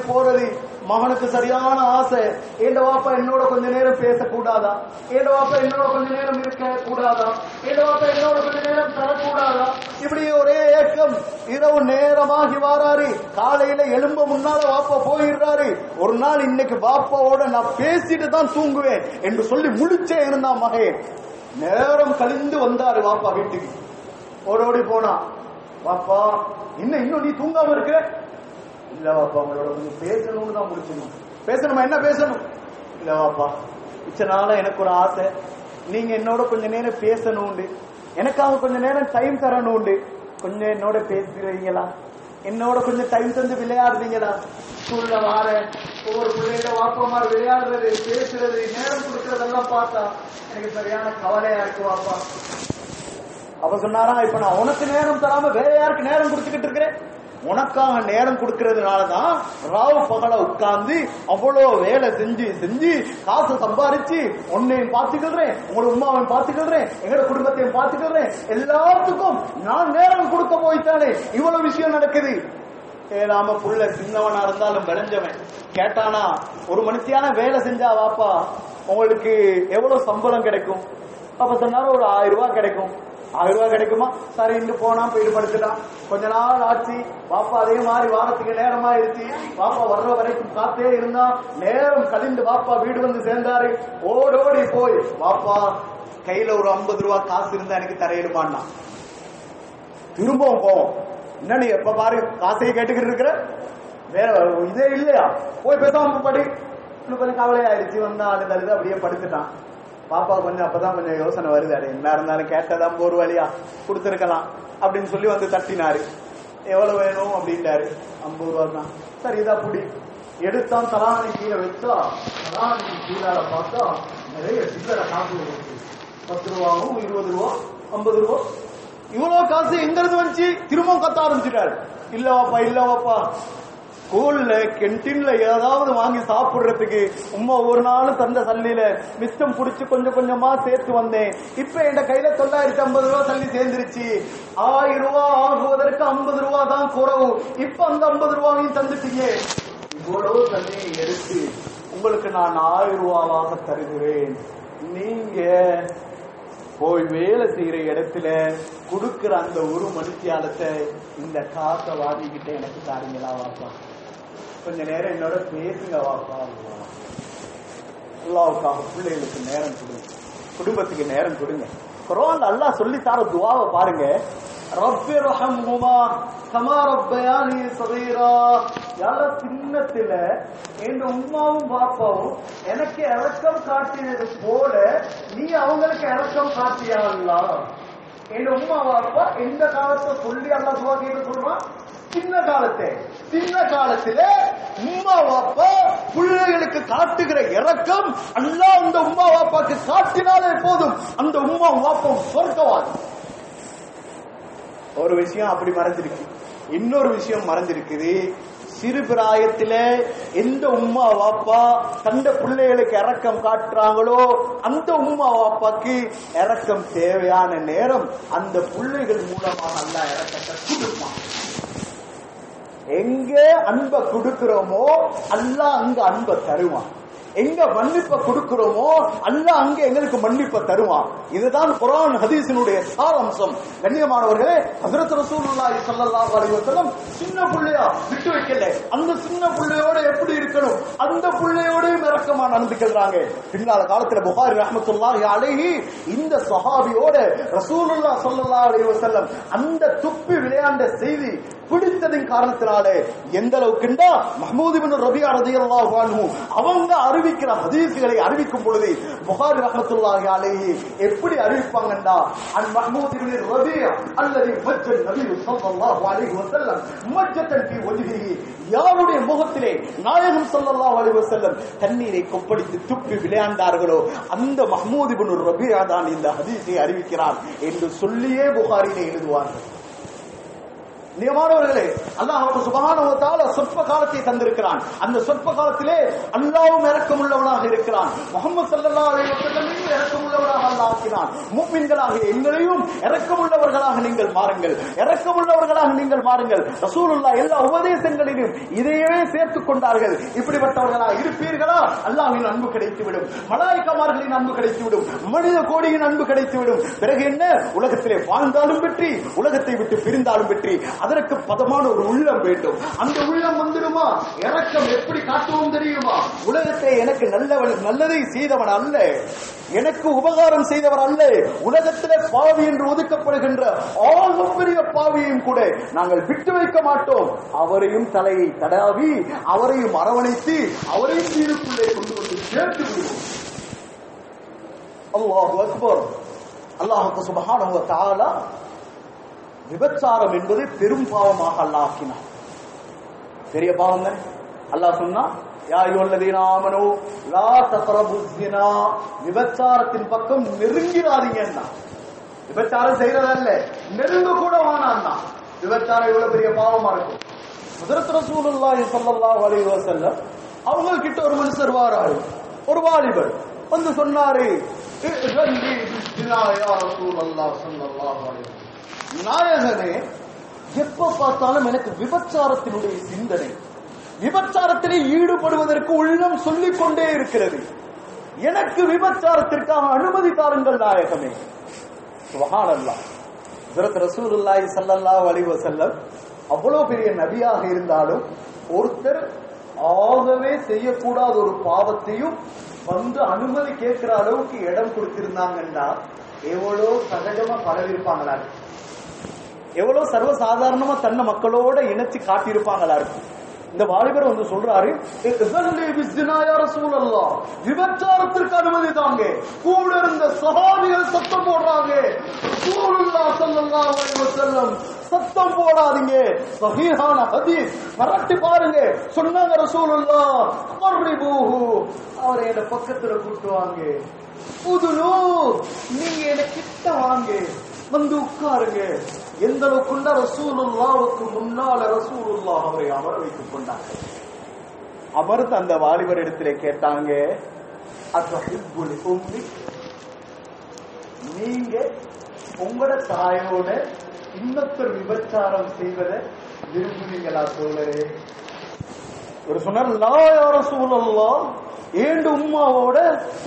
போறது. மகனுக்கு சரியான ஆசை, ஏண்ட வாப்பா என்னோட கொஞ்ச நேரம் பேசக்கூடாதா, ஏண்ட வாப்பா என்னோட கொஞ்ச நேரம் இருக்க கூடாதா, ஏண்ட வாப்பா என்னோட கொஞ்ச நேரம் தரக்கூடாதா, இப்படி ஒரே ஏக்கம். இரவு நேரமாகி வாராரு, காலையில எழும்ப முன்னால வாப்பா போயிடுறாரு. ஒரு நாள் இன்னைக்கு வாப்பாவோட நான் பேசிட்டு தான் தூங்குவேன் என்று சொல்லி முழிச்சே இருந்தா மகன். நேரம் கழிந்து வந்தாரு வாப்பா வீட்டுக்கு, ஓடோடி போனா. வாப்பா இன்னும் நீ தூங்காம இருக்க? இல்ல வாப்பா, உங்களோட கொஞ்சம் பேசணும்னு தான் முடிச்சிடணும். பேசணுமா, என்ன பேசணும்? இல்ல வாப்பா, இச்சனால எனக்கு ஒரு ஆசை, நீங்க என்னோட கொஞ்ச நேரம் பேசணும், எனக்காக கொஞ்ச நேரம் டைம் தரணும், கொஞ்சம் என்னோட பேசுறீங்களா, என்னோட கொஞ்சம் டைம் தந்து விளையாடுறீங்களா? ஸ்கூல்ல வார ஒவ்வொரு பிள்ளைகள வாப்பமார் விளையாடுறது, பேசுறது, நேரம் கொடுக்கறதெல்லாம் பார்த்தா எனக்கு சரியான கவலையா இருக்கு வாப்பா. அவ சொன்னாரா, இப்ப நான் உனக்கு நேரம் தராம வேற யாருக்கு நேரம் கொடுத்துக்கிட்டு இருக்கிறேன்? உனக்காக நேரம் கொடுக்கறதுனாலதான் ராவு பகல உட்கார்ந்து அவ்வளோ வேலை செஞ்சு காசு சம்பாரிச்சு உன்னையும் பார்த்துக்கிறேன், உங்களோட உமாவையும் பார்த்துக்கிறேன், எங்களோட குடும்பத்தையும் பார்த்துக்கிறேன், எல்லாத்துக்கும் நான் நேரம் கொடுக்க போய்த்தானே இவ்வளவு விஷயம் நடக்குது. நாம புள்ள சின்னவனா இருந்தாலும் விளைஞ்சவன் கேட்டானா, ஒரு மனுஷியான வேலை செஞ்சா வாப்பா உங்களுக்கு எவ்வளவு சம்பளம் கிடைக்கும்? அப்ப சொன்னாலும் ஒரு 1000 ரூபாய் கிடைக்கும். 1000 ரூபாய் கிடைக்குமா? சரி, இன்று போனா போயிட்டு படுத்துட்டான். கொஞ்ச நாள் ஆச்சு, பாப்பா அதே மாதிரி வாரத்துக்கு நேரமா இருச்சு. பாப்பா வர்ற வரைக்கும் காத்தே இருந்தா, நேரம் கழிந்து பாப்பா வீடு வந்து சேர்ந்தாரு. ஓடோடி போய், பாப்பா கையில ஒரு 50 ரூபாய் காசு இருந்தா எனக்கு தரையிடுமான்னா. திரும்பவும் போவோம், என்ன நீ எப்ப பாரு காசையை கேட்டுக்கிட்டு இருக்கிற, வேற இதே இல்லையா, போய் பேசாம படி. கொஞ்சம் கவலையாயிருச்சு, வந்தா அழுது அப்படியே படுத்துட்டான். பாப்பா கொஞ்சம் அப்பதான் கொஞ்சம் யோசனை வருது, அட என்ன இருந்தாலும் கேட்டதான் ஒரு வழியா கொடுத்துருக்கலாம் அப்படின்னு சொல்லி வந்து தட்டினாரு. எவ்வளவு வேணும் அப்படின்ட்டாரு. 50 ரூபாய் தான். சரி, இதா புடி. எடுத்தான், தலானி கீழே வச்சா, தலானி கீழால பார்த்தா நிறைய சில்லறை காசு இருக்கு. 10 ரூபாவும் 20 ரூபா 50 ரூபா, இவ்வளவு காசு எங்க இருந்து வந்துச்சு? திரும்பவும் கத்த ஆரம்பிச்சிட்டாரு. இல்ல வாப்பா, ஸ்கூல்ல கேன்டீன்ல ஏதாவது வாங்கி சாப்பிடுறதுக்கு உம்மா ஒரு நாள் தந்த சல்லியில மிச்சம் புடிச்சு கொஞ்சம் கொஞ்சமா சேர்த்து வந்தேன். இப்ப என் கையில 950 ரூபாய் சல்லி சேர்ந்துருச்சு. 1000 ரூபாய் ஆகுவதற்கு 50 ரூபாய் தான் குறவு. இப்ப அந்த 50 ரூபாயும் தந்துட்டீங்க. இவ்வளவு சல்லியை எடுத்து உங்களுக்கு நான் 1000 ரூபாவாக தருகிறேன். நீங்க போய் வேலை செய்யற இடத்துல கொடுக்கிற அந்த ஒரு மனுஷியாலத்தை இந்த காசை வாங்கிக்கிட்ட எனக்கு தாரீங்களா வாப்பா, கொஞ்ச நேரம் என்னோட பேசுங்க வாப்பா. அல்லாவுக்காக பிள்ளைகளுக்கு நேரம் கொடுங்க, குடும்பத்துக்கு நேரம் கொடுங்க. குர்ஆன்ல அல்லாஹ் சொல்லி தர துஆவை பாருங்க. ரப்பி ரஹம்ஹுமா கமா ரப்பயானி ஸகீரா. யால சின்னத்தில என் உம்மாவும் பாப்பாவும் எனக்கு இரக்கம் காட்டினது போல நீ அவங்களுக்கு இரக்கம் காட்டியா அல்லாஹ். என் உம்மா பாப்பா எந்த காலத்தை சொல்லி அல்லாஹ் துஆ கேட்க சொல்றான்? சின்ன காலத்திலே உம்மா வாப்பா பிள்ளைகளுக்கு காட்டுகிற இரக்கம் அல்லாஹ் அந்த உம்மா வாப்பாக்கு காட்டினாலே போதும், அந்த உம்மா வாப்பாவும் சொர்க்கவாதி. ஒரு விஷயம் அப்படி மறைஞ்சிருக்கு. இன்னொரு விஷயம் மறைஞ்சிருக்குது. சிறு பிராயத்தில எந்த உம்மா வாப்பா தந்த பிள்ளைகளுக்கு இரக்கம் காட்டுறாங்களோ அந்த உம்மா வாப்பாக்கு இரக்கம் தேவையான நேரம் அந்த பிள்ளைகள் மூலமாக அல்லாஹ் இரக்கத்தை கொடுப்பான். எங்க அன்பை கொடுக்கிறோமோ அல்லாஹ் அங்க அன்பை தருவான். எங்க மன்னிப்பை கொடுக்கிறோமோ அல்லாஹ் அங்க எங்களுக்கு மன்னிப்பை தருவான். இதுதான் குர்ஆன் ஹதீஸினுடைய சாராம்சம். கண்ணியமானவர்களே, ஹஜ்ரத் ரசூலுல்லாஹி ஸல்லல்லாஹு அலைஹி வஸல்லம் சின்ன புள்ளையா விட்டு வைக்கல. அந்த சின்ன புள்ளையோட எப்படி இருக்கணும், அந்த புள்ளையோடையும் இரக்கமா நடந்துக்கிறாங்க. பின்னால காலத்துல புகாரி ரஹ்மத்துல்லாஹி அலைஹி இந்த சஹாபியோட ரசூலுல்லாஹி ஸல்லல்லாஹு அலைஹி வஸல்லம் அந்த துப்பி விளையாண்ட செய்தி பிடித்ததின் காரணத்தினாலே எந்த அளவுக்குண்டா மஹ்மூத் இப்னு ரபியா ரலியல்லாஹு அன்ஹு அவங்க அறிவிக்கிற ஹதீஸ்களை அறிவிக்கும் பொழுது புகாரி ரஹ்மத்துல்லாஹி அலைஹி எப்படி அறிவிப்பாங்கண்டா, அன் மஹ்மூத் இப்னு ரபியா அல்லதி மஜ்ஜல் நபி ஸல்லல்லாஹு அலைஹி வஸல்லம் மஜ்ஜத்தன் ஃபீ வஜ்ஹிஹி, யாருடைய முகத்திலே நாயகம் ஸல்லல்லாஹு அலைஹி வஸல்லம் தண்ணீரை கொப்பளித்து துப்பி விளையாண்டார்களோ அந்த மஹ்மூத் இப்னு ரபியா தான் இந்த ஹதீஸை அறிவிக்கிறார் என்று சொல்லியே புகாரிலே எழுதுவார்கள். நியமானவர்களே, அல்லாஹ் சுப்ஹானஹு வ தஆலா சொற்ப காலத்தை தந்திருக்கிறான். அந்த சொற்ப காலத்திலே அல்லாஹ்வும் இரக்கமுள்ளவனாக இருக்கிறான். முஹம்மது ஸல்லல்லாஹு அலைஹி வஸல்லமையும் இரக்கமுள்ளவனாக அல்லாஹ் ஆக்கினான். முஃமின்களாகிய எங்களையும் இரக்கமுள்ளவர்களாக நீங்கள் மாறுங்கள், இரக்கமுள்ளவர்களாக நீங்கள் மாறுங்கள். ரசூலுல்லாஹ் எல்லா உபதேசங்களிலும் இதையே சேர்த்துக் கொண்டார்கள். இப்படிப்பட்டவர்களாக இருப்பீர்களா அல்லாஹ்வின் அன்பு கிடைத்துவிடும், மலாயிகமார்களின் அன்பு கிடைத்துவிடும், மனித கோடியின் அன்பு கிடைத்துவிடும். பிறகு என்ன, உலகத்திலே வாழ்ந்தாலும் வெற்றி, உலகத்தை விட்டு பிரிந்தாலும் வெற்றி. அதற்கு பதமான ஒரு உள்ளம் வேண்டும். அந்த உள்ளம் வந்துடுமா? இரக்கம் எப்படி காட்டுவோம் தெரியுமா? உலகத்தை எனக்கு நல்லதை செய்தவன் அல்ல, எனக்கு உபகாரம் செய்தவர் அல்ல, உலகத்திலே பாவி என்று ஒதுக்கப்படுகின்ற ஆகப்பெரிய பாவியையும் கூட நாங்கள் விட்டு வைக்க மாட்டோம். அவரையும் தலையை தடாவி, அவரையும் அரவணைத்து, அவரையும் வீடுக்குள்ளே கொண்டு வந்து சேர்த்து விடுவோம். அல்லாஹு அக்பர். அல்லாஹ் சுப்ஹானஹு வ தஆலா விபச்சாரம் என்பது பெரும் பாவமாக அல்லாஹ் ஆக்கினார். பெரிய பாவம் தானே. அல்லாஹ் சொன்னா, யா அய்யுஹல்லதீன ஆமனூ லா தக்ரபுஸ் ஸினா, விபச்சாரத்தின் பக்கம் நெருங்கிறாதீங்கன்னா. விபச்சாரம் செய்யறதல்ல, நெருங்க கூட வேணாம்னா. விபச்சாரம் எவ்வளவு பெரிய பாவமா இருக்கும். ஹஜ்ரத் ரசூலுல்லாஹி ஸல்லல்லாஹு அலைஹி வஸல்லம் அவங்க கிட்ட ஒரு மனுஷர் வாராரு, ஒரு வாலிபர் வந்து சொன்னாரு, நாயகனே, எப்ப பார்த்தாலும் எனக்கு விபச்சாரத்தினுடைய சிந்தனை, விபச்சாரத்திலே ஈடுபடுவதற்கு உள்ளம் சொல்லிக் கொண்டே இருக்கிறது, எனக்கு விபச்சாரத்திற்காக அனுமதி தாருங்கள் நாயகமே. சுப்ஹானல்லாஹ். ஹஜ்ரத் ரசூலுல்லாஹி ஸல்லல்லாஹு அலைஹி வஸல்லம் அவ்வளவு பெரிய நபியாக இருந்தாலும் ஒருத்தர் ஆகவே செய்யக்கூடாத ஒரு பாவத்தையும் வந்து அனுமதி கேட்கிற அளவுக்கு இடம் கொடுத்திருந்தாங்கன்னா எவ்வளவு சகஜமா பரவிருப்பாங்களா, எவ்வளவு சர்வசாதாரணமா தன்னை மக்களோட இணைச்சு காட்டியிருப்பாங்களா இருக்கும். இந்த வாலிபர் வந்து சொல்றாரு, விபச்சாரத்திற்கு அனுமதி தாங்க. கூட இருந்த சஹாபிகள் சத்தம் போடுறாங்க, ரசூலுல்லாஹி ஸல்லல்லாஹு அலைஹி வஸல்லம் சத்தம் போடாதீங்க. சஹீஹான ஹதீஸ், பரட்டி பாருங்க. சொன்னாங்க ரசூலுல்லாஹ், கர்ரிபூஹு, அவரை என்ன பக்கத்துல கூட்டுவாங்க. உதுனு, நீங்க என்ன கிட்ட வாங்க, வந்து உட்காருங்க. எந்த அளவுக்குண்டா ரசூலுல்லாஹ்வுக்கு முன்னால ரசூலுல்லாஹ் அவரை அமர வைத்துக் கொண்டாங்க. அமர்ந்து அந்த வாலிபர் இடத்திலே கேட்டாங்க, அத்ஹிப்புல் உம்மி, நீங்க உங்களோட தாயோட இன்னொருத்தர் விபச்சாரம் செய்வதை விரும்புவீங்களா தோழரே? ஒரு சொன்னார், லா யா ரசூலல்லாஹ், ஏண்டு உம்மாவோட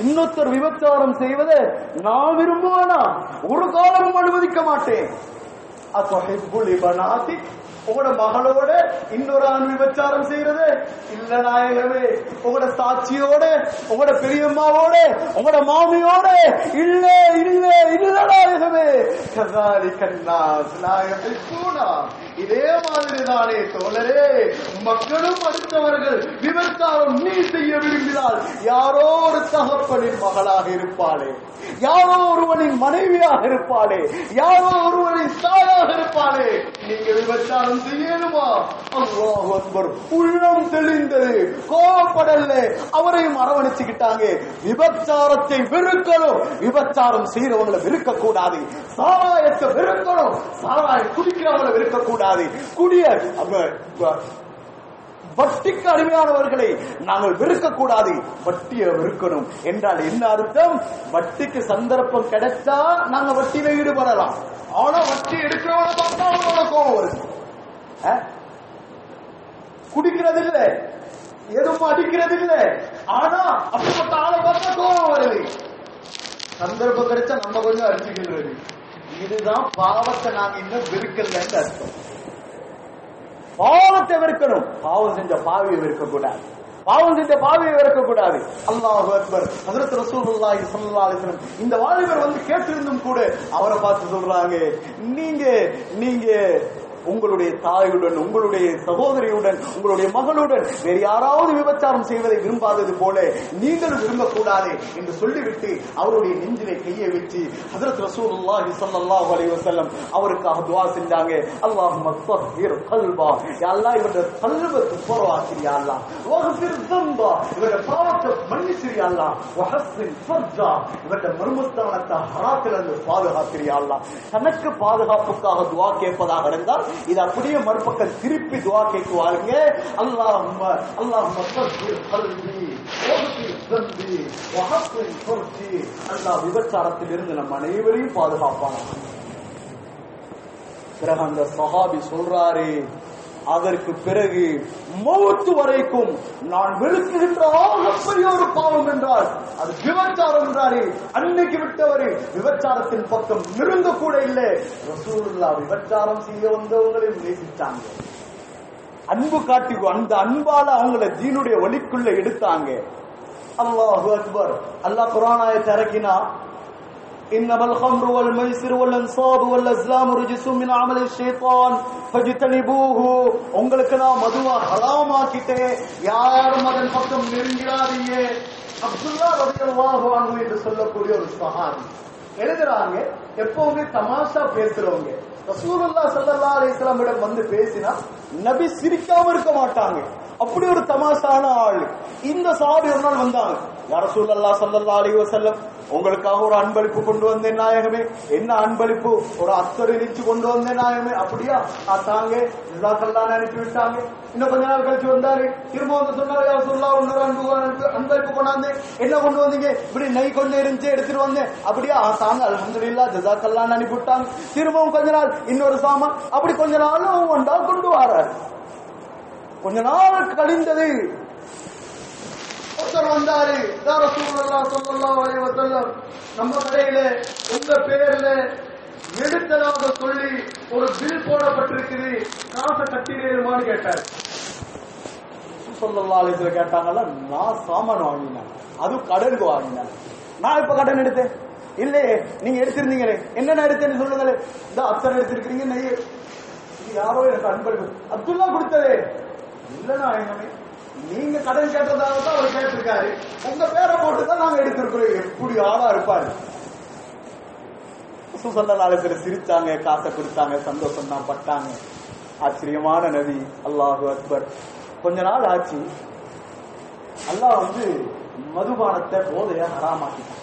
இன்னொருத்தர் விபச்சாரம் செய்வதை நான் விரும்புவேனா? ஒரு காலமும் அனுமதிக்க மாட்டேன். அத்ஹிப்புல் இபனாதி, உங்களோட மகளோட இன்னொரு ஆண் விபச்சாரம் செய்யறது இல்ல நாயகமே. உங்களோட சாட்சியோட, உங்களோட பெரியம்மாவோட, உங்களோட மாமியோட இல்ல இல்ல இல்ல நாயகமே. இதே மாதிரி தானே தோழரே, மக்களும் அடுத்தவர்கள் விபச்சாரம் நீ செய்ய விரும்பினால் யாரோ ஒரு தகப்பனின் மகளாக இருப்பாளே, யாரோ ஒருவனின் மனைவியாக இருப்பாளே, யாரோ ஒருவனின் தாயாக இருப்பாளே, நீங்க விபச்சாரம் செய்யணுமா? அல்லாஹு அக்பர். உள்ளம் தெளிந்தது, கோபப்படல, அவரையும் அரவணைச்சுக்கிட்டாங்க. விபச்சாரத்தை வெறுக்கணும், விபச்சாரம் செய்யறவங்களை வெறுக்க கூடாது. சாராயத்தை வெறுக்கணும், சாராயம் குடிக்கிறவங்களை வெறுக்க கூடாது. குடிய வட்டிக்கு அடிமையானவர்களை நாங்கள் வெறுக்க கூடாது, வட்டியை வெறுக்கணும். என்றால் என்ன அர்த்தம்? வட்டிக்கு சந்தர்ப்பம் கிடைச்சா நாங்க வட்டியில ஈடுபடலாம், ஆனா வட்டி எடுக்கிறவன பார்த்தா அவனோட கோபம் வருது. குடிக்கிறது இல்ல, எதுவும் அடிக்கிறது இல்ல. ஆனா அப்படிப்பட்ட ஆளை பார்த்தா கோபம் வருது. சந்தர்ப்பம் கிடைச்சா நம்ம கொஞ்சம் அடிச்சுக்கிறது. இதுதான் பாவத்தை நாங்க இன்னும் வெறுக்கலன்னு அர்த்தம். பாவத்தை வெறுக்கணும். பாவம் செஞ்ச பாவியை வெறுக்க கூடாது. பாவம் செஞ்ச பாவியை வெறுக்க கூடாது. அல்லாஹு அக்பர். ஹஜ்ரத் ரசூலுல்லாஹி ஸல்லல்லாஹு அலைஹி வஸல்லம் இந்த வாலிபர் வந்து கேட்டிருந்தும் கூட அவரை பார்த்து சொல்றாங்க, நீங்க உங்களுடைய தாயுடன், உங்களுடைய சகோதரியுடன், உங்களுடைய மகளுடன் வேறு யாராவது விபச்சாரம் செய்வதை விரும்பாதது போல நீங்களும் விரும்பக்கூடாது என்று சொல்லிவிட்டு அவருடைய நெஞ்சிலே கையை வச்சு ஹஜ்ரத் ரசூலுல்லாஹி ஸல்லல்லாஹு அலைஹி வஸல்லம் அவருக்காக துஆ செஞ்சாங்க. அல்லாஹும்ம தஹ்ஹிர் கல்பா, யா அல்லாஹ் இவருடைய கல்பை துப்பரவாக்கிறியா அல்லாஹ், வஹ்ஃபிர் ذنبா, இவருடைய பாவத்தை மன்னிச்சிரியா அல்லாஹ், வஹஸ்ஸின் ஃபர்ஜா, இவருடைய மர்மஸ்தானத்தை ஹராத்திலிருந்து பாதுகாக்கிறியா அல்லாஹ். தனக்கு பாதுகாப்புக்காக துஆ கேட்பதாக இருந்தால் இது அப்படியே மறுபக்கம் திருப்பி துஆ கேட்குவாருங்க. அல்லாஹும்ம தஹ்ஹிர் கல்பி வஹ்ஃபிர் ذنبி வஹஸ்ஸின் ஃபர்ஜி. அல்லாஹ் விபச்சாரத்தில் இருந்து நம் அனைவரையும் பாதுகாப்பானாக. பிறகு அந்த சஹாபி சொல்றாரு, அதற்கு பிறகு மௌத் வரைக்கும் நான் வெறுக்குகின்ற ஆகப்பெரிய ஒரு பாவம் என்றால் அது விபச்சாரம் என்றாரு. அன்னைக்கு விட்டவரு விபச்சாரத்தின் பக்கம் நெருங்க கூட இல்லை. ரசூலுல்லாஹ் விபச்சாரம் செய்ய வந்தவங்களை நேசிச்சாங்க, அன்பு காட்டி அந்த அன்பால அவங்கள தீனுடைய வழிக்குள்ள எடுத்தாங்க. அல்லாஹு அக்பர். அல்லாஹ் குர்ஆன் ஆயத்தை இறக்கினா, إنما الخمر والميسر والأنصاب والأزلام رجس من عمل الشيطان فاجتنبوه. உங்களுக்கு நான் மதுவா ஹராமாக்கிட்டேன், யாரும் அதன் பக்கம் நெருங்கிறாதீங்க. அப்துல்லா ரலியல்லாஹு அன்ஹு என்று சொல்லக்கூடிய ஒரு சஹாபி எழுதுறாங்க, எப்பவுமே தமாஷா பேசுறவங்க ரசூலுல்லாஹ் ஸல்லல்லாஹு அலைஹி வஸல்லம் இடம் வந்து பேசினா நபி சிரிக்காம இருக்க மாட்டாங்க. அப்படி ஒரு தமாஷான ஆள். இந்த சஹாபி ஒரு நாள் வந்தாங்க, யா ரசூலுல்லாஹ் ஸல்லல்லாஹு அலைஹி வஸல்லம் உங்களுக்காக ஒரு அன்பளிப்பு கொண்டு வந்தேன் நாயகமே. என்ன அன்பளிப்பு? ஒரு அத்தரை நிச்சு கொண்டு வந்தேன் நாயகமே. அப்படியா தாங்க, ஜஸாக்கல்லாஹ் அனுப்பி விட்டாங்க. இன்னும் கொஞ்ச நாள் கழிச்சு வந்தாரு, திரும்ப வந்து சொன்னாரு, யா ரசூலுல்லாஹ் இன்னொரு அன்பளிப்பு கொண்டாந்து. என்ன கொண்டு வந்தீங்க? இப்படி நெய் கொஞ்சம் இருந்துச்சு எடுத்துட்டு வந்தேன். அப்படியா தாங்க, அல்ஹம்துலில்லாஹ் ஜஸாக்கல்லாஹ் அனுப்பி விட்டாங்க. திரும்பவும் கொஞ்ச நாள் இன்னொரு சாமான். அப்படி கொஞ்ச நாளும் ஒன்றா கொண்டு வராரு. கொஞ்ச நாள் கழிந்தது. ஒருத்தர் வந்தாரு, யா ரசூலுல்லாஹ் ஸல்லல்லாஹு அலைஹி வஸல்லம் நம்ம கடையில உங்க பேர்ல எடுத்ததாக சொல்லி ஒரு பில் போடப்பட்டிருக்குது, காசை கட்டிடுமான்னு கேட்டார். ஸல்லல்லாஹு அலைஹி வஸல்லம் கேட்டாங்கல்ல, நான் சாமான் வாங்கினேன், அதுவும் கடனுக்கு வாங்கினேன். நான் இப்ப கடன் எடுத்தேன். இல்லையே, நீங்க எடுத்திருந்தீங்களே, என்னென்ன எடுத்தேன்னு சொல்லுங்களே. இந்த அத்தனை எடுத்திருக்கிறீங்க, நெய். இது யாரோ எனக்கு அன்பளிப்பு அப்துல்லா கொடுத்ததே. இல்லைன்னா எங்கமே நீங்க கடன் கேட்டதாக தான் அவர் கேட்டிருக்காரு, உங்க பேரை போட்டுதான் நாங்க எடுத்திருக்கிறோம். எப்படி ஆளா இருப்பாரு. ஸல்லல்லாஹு அலைஹி வஸல்லம் சிரிச்சாங்க, காசை கொடுத்தாங்க, சந்தோஷம் தான் பட்டாங்க. ஆச்சரியமான நபி. அல்லாஹு அக்பர். கொஞ்ச நாள் ஆச்சு, அல்லாஹ் வந்து மதுபானத்தை போதைய ஹராமாக்கிட்டான்.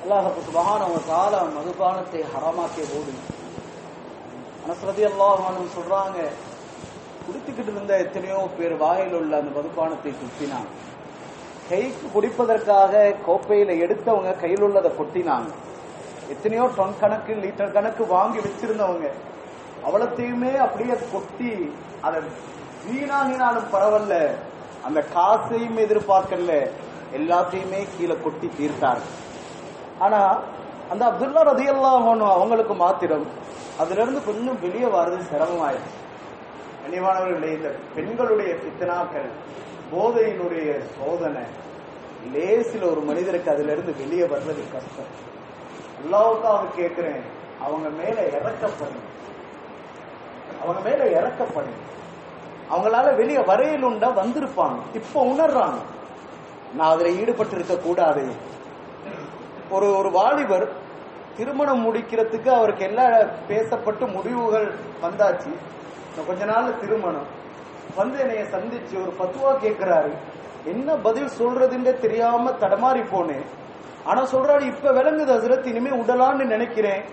அல்லாஹ் சுப்ஹானஹு வ தஆலா மதுபானத்தை ஹராமாக்கிய போது அனஸ் ரலியல்லாஹு அன்ஹு சொல்றாங்க, குடித்துக்கிட்டு இருந்த எத்தனையோ பேர் வாயில் உள்ள அந்த மதுபானத்தை துப்பினாங்க. கைக்கு குடிப்பதற்காக கோப்பையில எடுத்தவங்க கையில் உள்ளதை கொட்டினாங்க. எத்தனையோ டன் கணக்கு லிட்டர் கணக்கு வாங்கி வச்சிருந்தவங்க அவ்வளத்தையுமே அப்படியே கொட்டி அதை வீணாகினாலும் பரவாயில்ல, அந்த காசையும் எதிர்பார்க்கல, எல்லாத்தையுமே கீழே கொட்டி தீர்த்தார்கள். ஆனா அந்த அப்துல்லா ரலியல்லாஹு அன்ஹு அவங்களுக்கு மாத்திரம் அதுல இருந்து கொஞ்சம் வெளியே வர்றது சிரமமாயிடுச்சு. கண்ணியமானவர்களே, இந்த பெண்களுடைய பித்தனாக்கள், போதையினுடைய சோதனை, லேசில ஒரு மனிதருக்கு அதுல இருந்து வெளியே வர்றது கஷ்டம். அல்லாஹ்வுக்காக கேட்கிறேன், அவங்க மேல இறக்கப்படும், அவங்க மேல இறக்கப்படும். அவங்களால வெளியே வரையிலுண்டா வந்திருப்பாங்க, இப்ப உணர்றாங்க நான் அதுல ஈடுபட்டு இருக்க கூடாது. ஒரு வாலிபர் திருமணம் முடிக்கிறதுக்கு அவருக்கு எல்லா பேசப்பட்டு முடிவுகள் வந்தாச்சு. கொஞ்ச நாள் திருமணம் வந்து என்னைய சந்திச்சு ஒரு பத்துவா கேட்கிறாரு. என்ன பதில் சொல்றதுன்னு தெரியாம தடமாறி போனேன். ஆனா சொல்றாரு, இப்ப விளங்குது ஹஸ்ரத், இனிமே உடலான்னு நினைக்கிறேன்,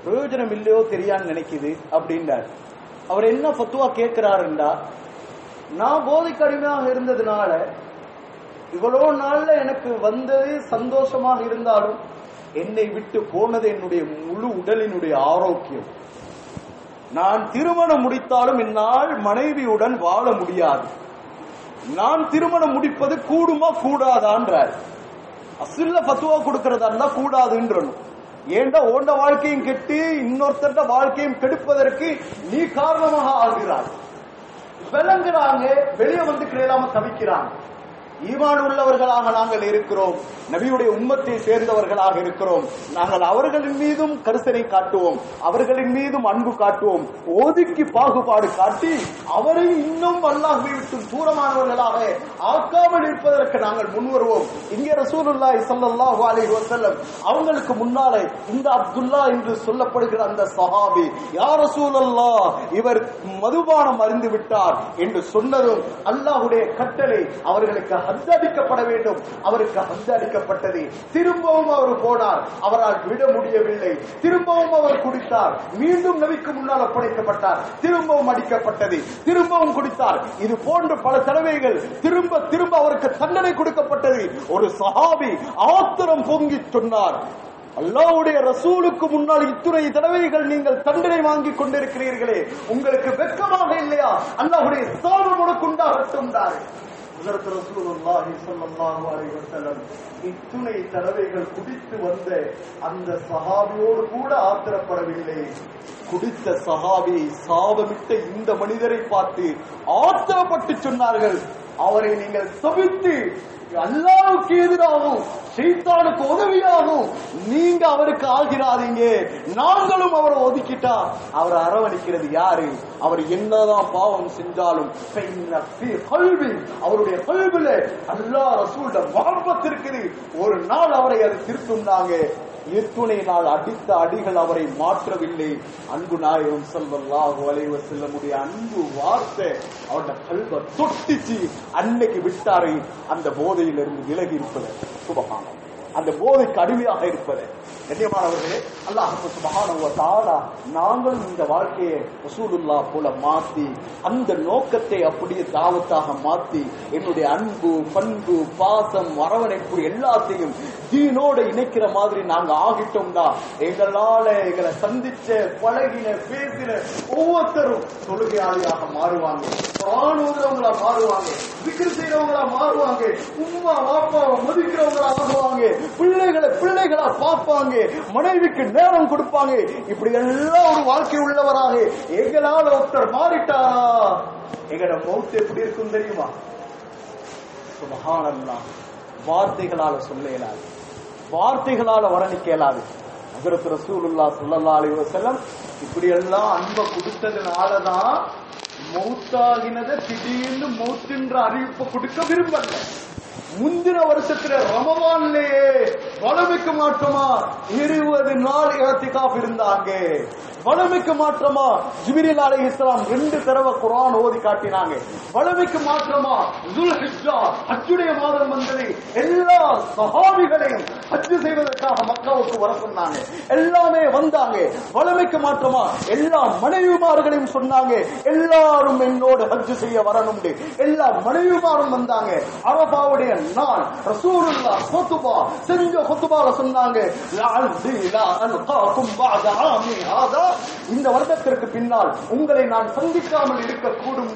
பிரயோஜனம் இல்லையோ தெரியான்னு நினைக்குது அப்படின்றார். அவர் என்ன பத்துவா கேட்கிறாருண்டா, நான் போதைக்கு அடிமையாக இருந்ததுனால இவ்வளவு நாள்ல எனக்கு வந்தது சந்தோஷமாக இருந்தாலும் என்னை விட்டு போனது என்னுடைய முழு உடலினுடைய ஆரோக்கியம். நான் திருமணம் முடித்தாலும் என்னால் மனைவியுடன் வாழ முடியாது. நான் திருமணம் முடிப்பது கூடுமா கூடாதான்றார். அசில்ல பத்துவா கொடுக்கறதா இருந்தா கூடாதுன்றணும். ஏண்டா ஓண்ட வாழ்க்கையும் கெட்டு இன்னொருத்தர வாழ்க்கையும் கெடுப்பதற்கு நீ காரணமாக ஆகிறாய். விளங்குறாங்க, வெளியே வந்து கிளையிலாம தவிக்கிறாங்க. ஈமான் உள்ளவர்களாக நாங்கள் இருக்கிறோம், நபியுடைய உம்மத்தை சேர்ந்தவர்களாக இருக்கிறோம். நாங்கள் அவர்களின் மீதும் கரிசனை காட்டுவோம், அவர்களின் மீதும் அன்பு காட்டுவோம். ஒதுக்கி பாகுபாடு காட்டி அவரை இன்னும் அல்லாஹ்வை விட்டு தூரமானவர்களாக ஆக்காமல் இருப்பதற்கு நாங்கள் முன்வருவோம். இங்கே ரசூலுல்லாஹி ஸல்லல்லாஹு அலைஹி வஸல்லம் அவங்களுக்கு முன்னாலே இந்த அப்துல்லா என்று சொல்லப்படுகிற அந்த சஹாபி, யா ரசூலல்லாஹ், இவர் மதுபானம் அருந்து விட்டார் என்று சொன்னதும் அல்லாஹ்வுடைய கட்டளை அவர்களுக்கு ஹஜ் அடிக்கப்பட வேண்டும். அவருக்கு ஹஜ் அடிக்கப்பட்டது. திரும்பவும் அவர் போனார், அவரால் விட முடியவில்லை. திரும்பவும் அவர் குடித்தார், மீண்டும் நபிக்கு முன்னால் ஒப்படைக்கப்பட்டார், திரும்பவும் அடிக்கப்பட்டது, திரும்பவும் குடித்தார். இது போன்ற பல தடவைகள் திரும்ப திரும்ப அவருக்கு தண்டனை கொடுக்கப்பட்டது. ஒரு சஹாபி ஆத்திரம் பொங்கி சொன்னார், அல்லாஹ்வுடைய ரசூலுக்கு முன்னால் இத்துணை தடவைகள் நீங்கள் தண்டனை வாங்கி கொண்டிருக்கிறீர்களே, உங்களுக்கு வெட்கமாக இல்லையா? அல்லாஹ்வுடைய சாபம் உனக்கு உண்டாகட்டும். இத்துணை தடவைகள் குடித்து வந்த அந்த சஹாபியோடு கூட ஆத்திரப்படவில்லை. குடித்த சஹாபியை சாபமிட்ட இந்த மனிதரை பார்த்து ஆத்திரப்பட்டு சொன்னார்கள், அவரை நீங்கள் சபித்து அல்லாஹ்வுக்கு எதிராகவும் ஷைத்தானுக்கு உதவியாகவும் நீங்க அவருக்கு ஆகிறாதீங்க. நாங்களும் அவரை ஒதுக்கிட்டா அவரை அரவணைக்கிறது யாரு? அவர் என்னதான் பாவம் செஞ்சாலும் அவருடைய கல்வில அல்லாஹ் ரசூலுடைய மஹப்பத் இருக்குது. ஒரு நாள் அவரை அது திருத்தும்னாங்க. எத்துணை நாள் அடித்த அடிகள் அவரை மாற்றவில்லை. அன்பு நாயகம் ஸல்லல்லாஹு அலைஹி வஸல்லமுடைய அன்பு வார்த்தை அவருடைய கல்வை தொட்டிச்சு. அன்னைக்கு விட்டாரை அந்த போதையிலிருந்து விலகி இருப்பது. சுபஹானல்லாஹ், அந்த போதைக்கு அடிமையாக இருப்பது. கண்ணியமானவர்களே, அல்லாஹ் சுப்ஹானஹு வ தஆலா நாங்களும் இந்த வாழ்க்கையை ரசூலுல்லாஹ் போல மாத்தி அந்த நோக்கத்தை அப்படியே தாவத்தாக மாத்தி என்னுடைய அன்பு, பண்பு, பாசம், அரவணைப்பு எல்லாத்தையும் தீனோட இணைக்கிற மாதிரி நாங்க ஆகிட்டோம்னா எங்களால எங்களை சந்திச்ச பழகின பேசின ஒவ்வொருத்தரும் தொழுகையாளியாக மாறுவாங்க, குர்ஆன் ஓதுறவங்களா மாறுவாங்க, திக்ர் செய்யறவங்களா மாறுவாங்க, உம்மா வாப்பாவை மதிக்கிறவங்களா ஆகுவாங்க, பிள்ளைகளா பார்ப்பாங்க, மனைவிக்கு நேரம் கொடுப்பாங்க. இப்படி எல்லாம் ஒரு வாழ்க்கை உள்ளவராக எங்களால ஒருத்தர் மாறிட்டாரா எங்கட மௌத் எப்படி இருக்கும் தெரியுமா? சுப்ஹானல்லாஹ், வார்த்தைகளால சொல்ல இயலாது, வார்த்தைகளால வர்ணிக்க இயலாது. ஹஜ்ரத் ரசூலுல்லாஹ் ஸல்லல்லாஹு அலைஹி வஸல்லம் இப்படி எல்லாம் அன்பை கொடுத்ததுனாலதான் மௌத்தாகினத திடீர்னு மௌத்தின்ற அறிவிப்பை கொடுக்க விரும்பல. முந்தின வருஷத்துல ரமவான்லயே வளமைக்கு மாற்றமா 20 நாள் இஅ்திகாஃப் இருந்தாங்க. வளமைக்கு மாற்றமா ஜிப்ரீல் அலைஹிஸ்ஸலாம் 2 தடவை குர்ஆன் ஓதி காட்டினாங்க. வளமைக்கு மாற்றமா துல்ஹிஜ்ஜா ஹஜ்ஜுடைய மாதம் வந்தது. எல்லா சஹாபிகளையும் ஹஜ் செய்வதற்காக மக்காவுக்கு வர சொன்னாங்க. எல்லாமே வந்தாங்க. வளமைக்கு மாற்றமா எல்லா மனைவிமார்களையும் சொன்னாங்க, எல்லாரும் என்னோட ஹஜ் செய்ய வரணும். எல்லா மனைவிமாரும் வந்தாங்க. அரபாவுடைய நாள் ரசூலுல்லாஹ் குத்பா செஞ்ச குத்பால சொன்னாங்க, லஅல்லி லா அல்காகும் பஅத ஆமி ஹாதா, இந்த வருடத்திற்கு பின்னால் உங்களை நான் சந்திக்காமல் இருக்க கூடும்.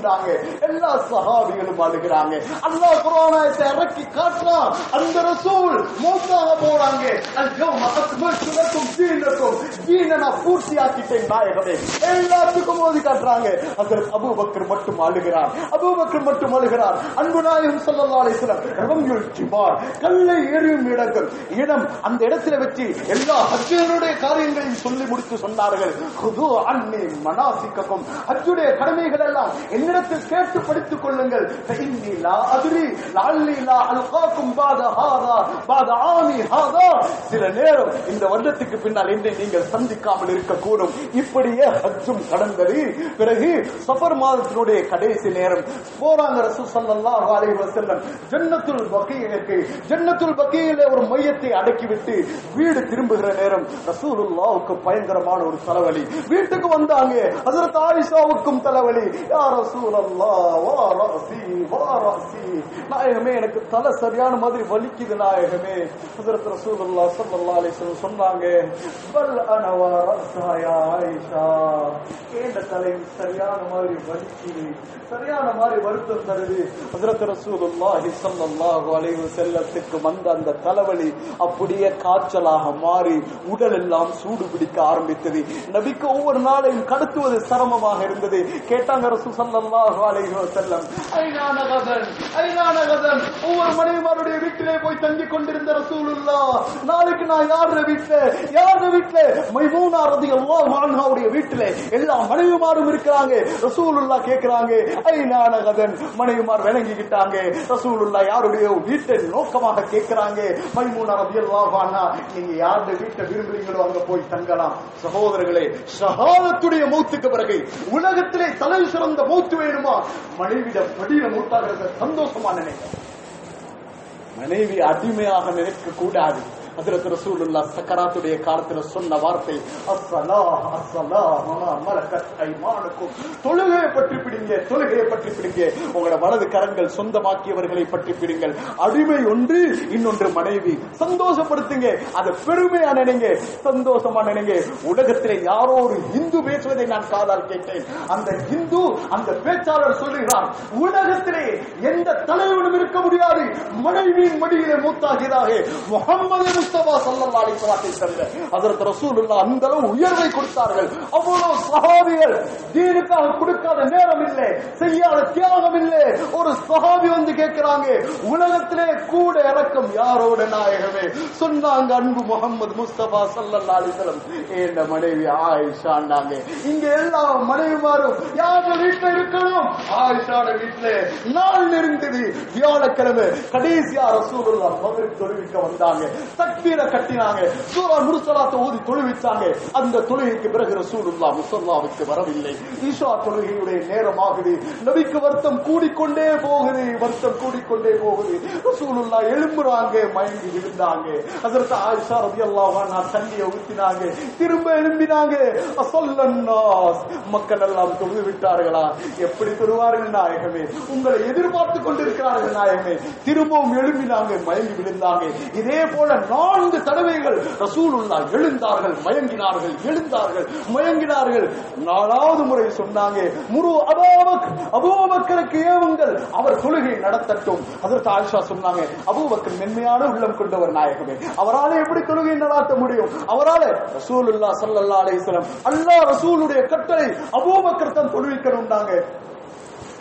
எல்லா சஹாபிகளும் அழுகிறாங்க. அல்லாஹ் குர்ஆனை இறக்கி காட்டுறான். அந்த ரசூல் மௌத்தாக போறாங்க. அல்யௌம அக்மல்து லக்கும் தீனக்கும், தீனனா பூர்த்தியாக்கிட்டேன் நாயகமே. எல்லாத்துக்கும் ஓதி காட்டுறாங்க. ஹஜ்ரத் அபூபக்கர் மட்டும் அழுகிறார். அபூபக்கர் மட்டும் அழுகிறார். அன்பு நாயகம் ஸல்லல்லாஹு அலைஹி வஸல்லம் ரவம்யுல் ஜிபார், கல்லை எறியும் இடம், அந்த இடத்துல வச்சு எல்லா ஹஜ்ஜுடைய காரியங்களையும் சொல்லி முடித்து சொன்னார்கள், குது அன்னி மனாசிக்கக்கும், ஹஜ்ஜுடைய கடமைகள் எல்லாம் என்னிடத்தில் கேட்டு படித்துக் கொள்ளுங்கள். ஃபஇன்னி லா அத்ரி லஅல்லி லா அல்காகும் பஅத ஹாதா பஅத ஆமி ஹாதா, சில நேரம் இந்த வருடத்துக்கு பின்னால் என்னை நீங்கள் சந்திக்காமல் இருக்கக்கூடும். இப்படியே ஹஜ்ஜும் கடந்தது. பிறகு சஃபர் மாதத்தினுடைய கடைசி நேரம் போறாங்க ரசூல் ஸல்லல்லாஹு அலைஹி வஸல்லம் ஜன்னத்துல் பகீயிற்கு. ஜன்னத்துல் பகீயிலே ஒரு மையத்தை அடக்கிவிட்டு வீடு திரும்புகிற நேரம் ரசூலுல்லாஹ்வுக்கு பயங்கரமான ஒரு தலைவலி. வீட்டுக்கு வந்தாங்க. ஹஜ்ரத் ஆயிஷாவுக்கும் தலைவலி. யா ரசூலல்லாஹ் வா ரஸி வா ரஸி, நாயகமே எனக்கு தலை சரியான மாதிரி வலிக்குது நாயகமே. ஹஜ்ரத் ரசூலுல்லாஹ் ஸல்லல்லாஹு அலைஹி வஸல்லம் சொன்னாங்க, பல் அன வா ரஸா யா ஆயிஷா, இந்த தலை சரியான மாதிரி வலிக்குது, சரியான மாதிரி வருத்தம் தருது. ஹஜ்ரத் ரசூலுல்லாஹி ஸல்லல்லாஹு அலைஹி வஸல்லத்துக்கு வந்த அந்த தலைவலி அப்படியே காய்ச்சலாக மாறி உடல் எல்லாம் சூடு பிடிக்க ஆரம்பித்தது. நபிக்கு ஒவ்வொரு நாளையும் கடத்துவது சிரமமாக இருந்தது. கேட்டாங்க ரசூல் ஸல்லல்லாஹு அலைஹி வஸல்லம், ஐனான கதன் ஐனான கதன், ஒவ்வொரு மனைவிமாருடைய வீட்டிலே போய் தங்கிக் கொண்டிருந்த ரசூலுல்லாஹ், நாளைக்கு நான் யாருடைய வீட்டுல மைமூனா ரலியல்லாஹு அன்ஹாவுடைய வீட்டிலே எல்லா மனைவிமாரும் இருக்கிறாங்க. ரசூலுல்லாஹ் கேக்குறாங்க, ஐனான கதன், மனைவிமார் விளங்கிக்கிட்டாங்க. ரசூலுல்லாஹ் யாருடைய வீட்டை நோக்கமாக கேட்கிறாங்க. மைமூனா ரலியல்லாஹு அன்ஹா, நீங்க யாருடைய வீட்டை விரும்புறீங்களோ அங்க போய் தங்கலாம். சகோதரர்களே, ஷஹாதத்துடைய மௌத்துக்கு பிறகு உலகத்திலே தலை சிறந்த மௌத்து வேணுமா? மனைவியிடம் படியில மௌத்தாகிறது சந்தோஷமா நினைக்க, மனைவி அடிமையாக நினைக்க கூடாது. ஹஜ்ரத் ரசூலுல்லாஹ் சக்கராத்துடைய காலத்துல சொன்ன வார்த்தை, அஸ்ஸலாஹ் அஸ்ஸலாஹ் வமா மலக்கத் ஐமானுக்கும், தொழுகையை பற்றி பிடிங்க, தொழுகையை பற்றி பிடிங்க, உங்களோட வலது கரங்கள் சொந்தமாக்கியவர்களை பற்றி பிடிங்கள். அடிமை ஒன்று, இன்னொன்று மனைவி. சந்தோஷப்படுத்துங்க, அதை பெருமையா நினைங்க, சந்தோஷமா நினைங்க. உலகத்திலே யாரோ ஒரு இந்து பேசுவதை நான் காதால் கேட்டேன். அந்த இந்து, அந்த பேச்சாளர் சொல்லுகிறார், உலகத்திலே எந்த தலைவனும் இருக்க முடியாது மனைவியின் மடியிலே மூத்தாகிறாக முஹம்மது முஸ்தபா ஸல்லல்லாஹு அலைஹி வஸல்லம். ஹஜ்ரத் ரசூலுல்லாஹ் அந்த அளவு உயர்வை கொடுத்தார்கள். அவ்வளவு சஹாபிகள் தீனுக்காக கொடுக்காத நேரம் இல்லை, செய்யாத தியாகம் இல்லை. ஒரு சஹாபி வந்து கேட்கிறாங்க, உலகத்திலே கூட இறக்கம் யாரோட நாயகமே? சொன்னாங்க, அன்பு முஹம்மது முஸ்தபா ஸல்லல்லாஹு அலைஹி வஸல்லம், என் மனைவி ஆயிஷாண்டாங்க. இங்க எல்லா மனைவிமாரும் யார வீட்டுல இருக்கணும்? ஆயிஷாட வீட்டுல. நாள் நெருங்குது, வியாழக்கிழமை கடைசியா ரசூலுல்லாஹ் மக்ரிப் தொழுவிக்க வந்தாங்க. தக்பீரை கட்டினாங்க, சூரா முர்சலாத்தை ஓதி தொழுவிச்சாங்க. அந்த தொழுகைக்கு பிறகு ரசூலுல்லாஹ் முஸல்லாவுக்கு வரவில்லை. ஈஷா தொழுகையுடைய நேரம் ஆகுது. நபிக்கு வருத்தம் கூடிக்கொண்டே போகுது, வருத்தம் கூடிக்கொண்டே போகுது. ரசூலுல்லாஹ் எழும்புறாங்க, மயங்கி விழுந்தாங்க. ஹஜ்ரத் ஆயிஷா ரலியல்லாஹு அன்ஹா தண்ணியை ஊத்தினாங்க, திரும்ப எழும்பினாங்க. அஸல்லன்னாஸ், மக்கள் எல்லாம் தொழுது விட்டார்களா? எப்படி தொழுவார்கள் நாயகமே? உங்களை எதிர்பார்த்து கொண்டிருக்கிறார்கள் நாயகமே. திரும்பவும் எழும்பினாங்க, மயங்கி விழுந்தாங்க. இதே போல 4 தடவைகள் ரசூலுல்லாஹ் எழுந்தார்கள், மயங்கினார்கள், எழுந்தார்கள், மயங்கினார்கள். 4வது முறை சொன்னாங்க, முரு அபூபக்கருக்கு ஏவுங்கள், அவர் தொழுகை நடத்தட்டும். ஹஜ்ரத் ஆயிஷா சொன்னாங்க, அபூபக்கர் மென்மையான உள்ளம் கொண்டவர் நாயகமே, அவரால் எப்படி தொழுகை நடத்த முடியும்? அவரால் ரசூலுல்லாஹ் ஸல்லல்லாஹு அலைஹி வஸல்லம், அல்லாஹ் ரசூலுடைய கட்டளை, அபூபக்கர் தான் தொழுவிக்கணும்னாங்க.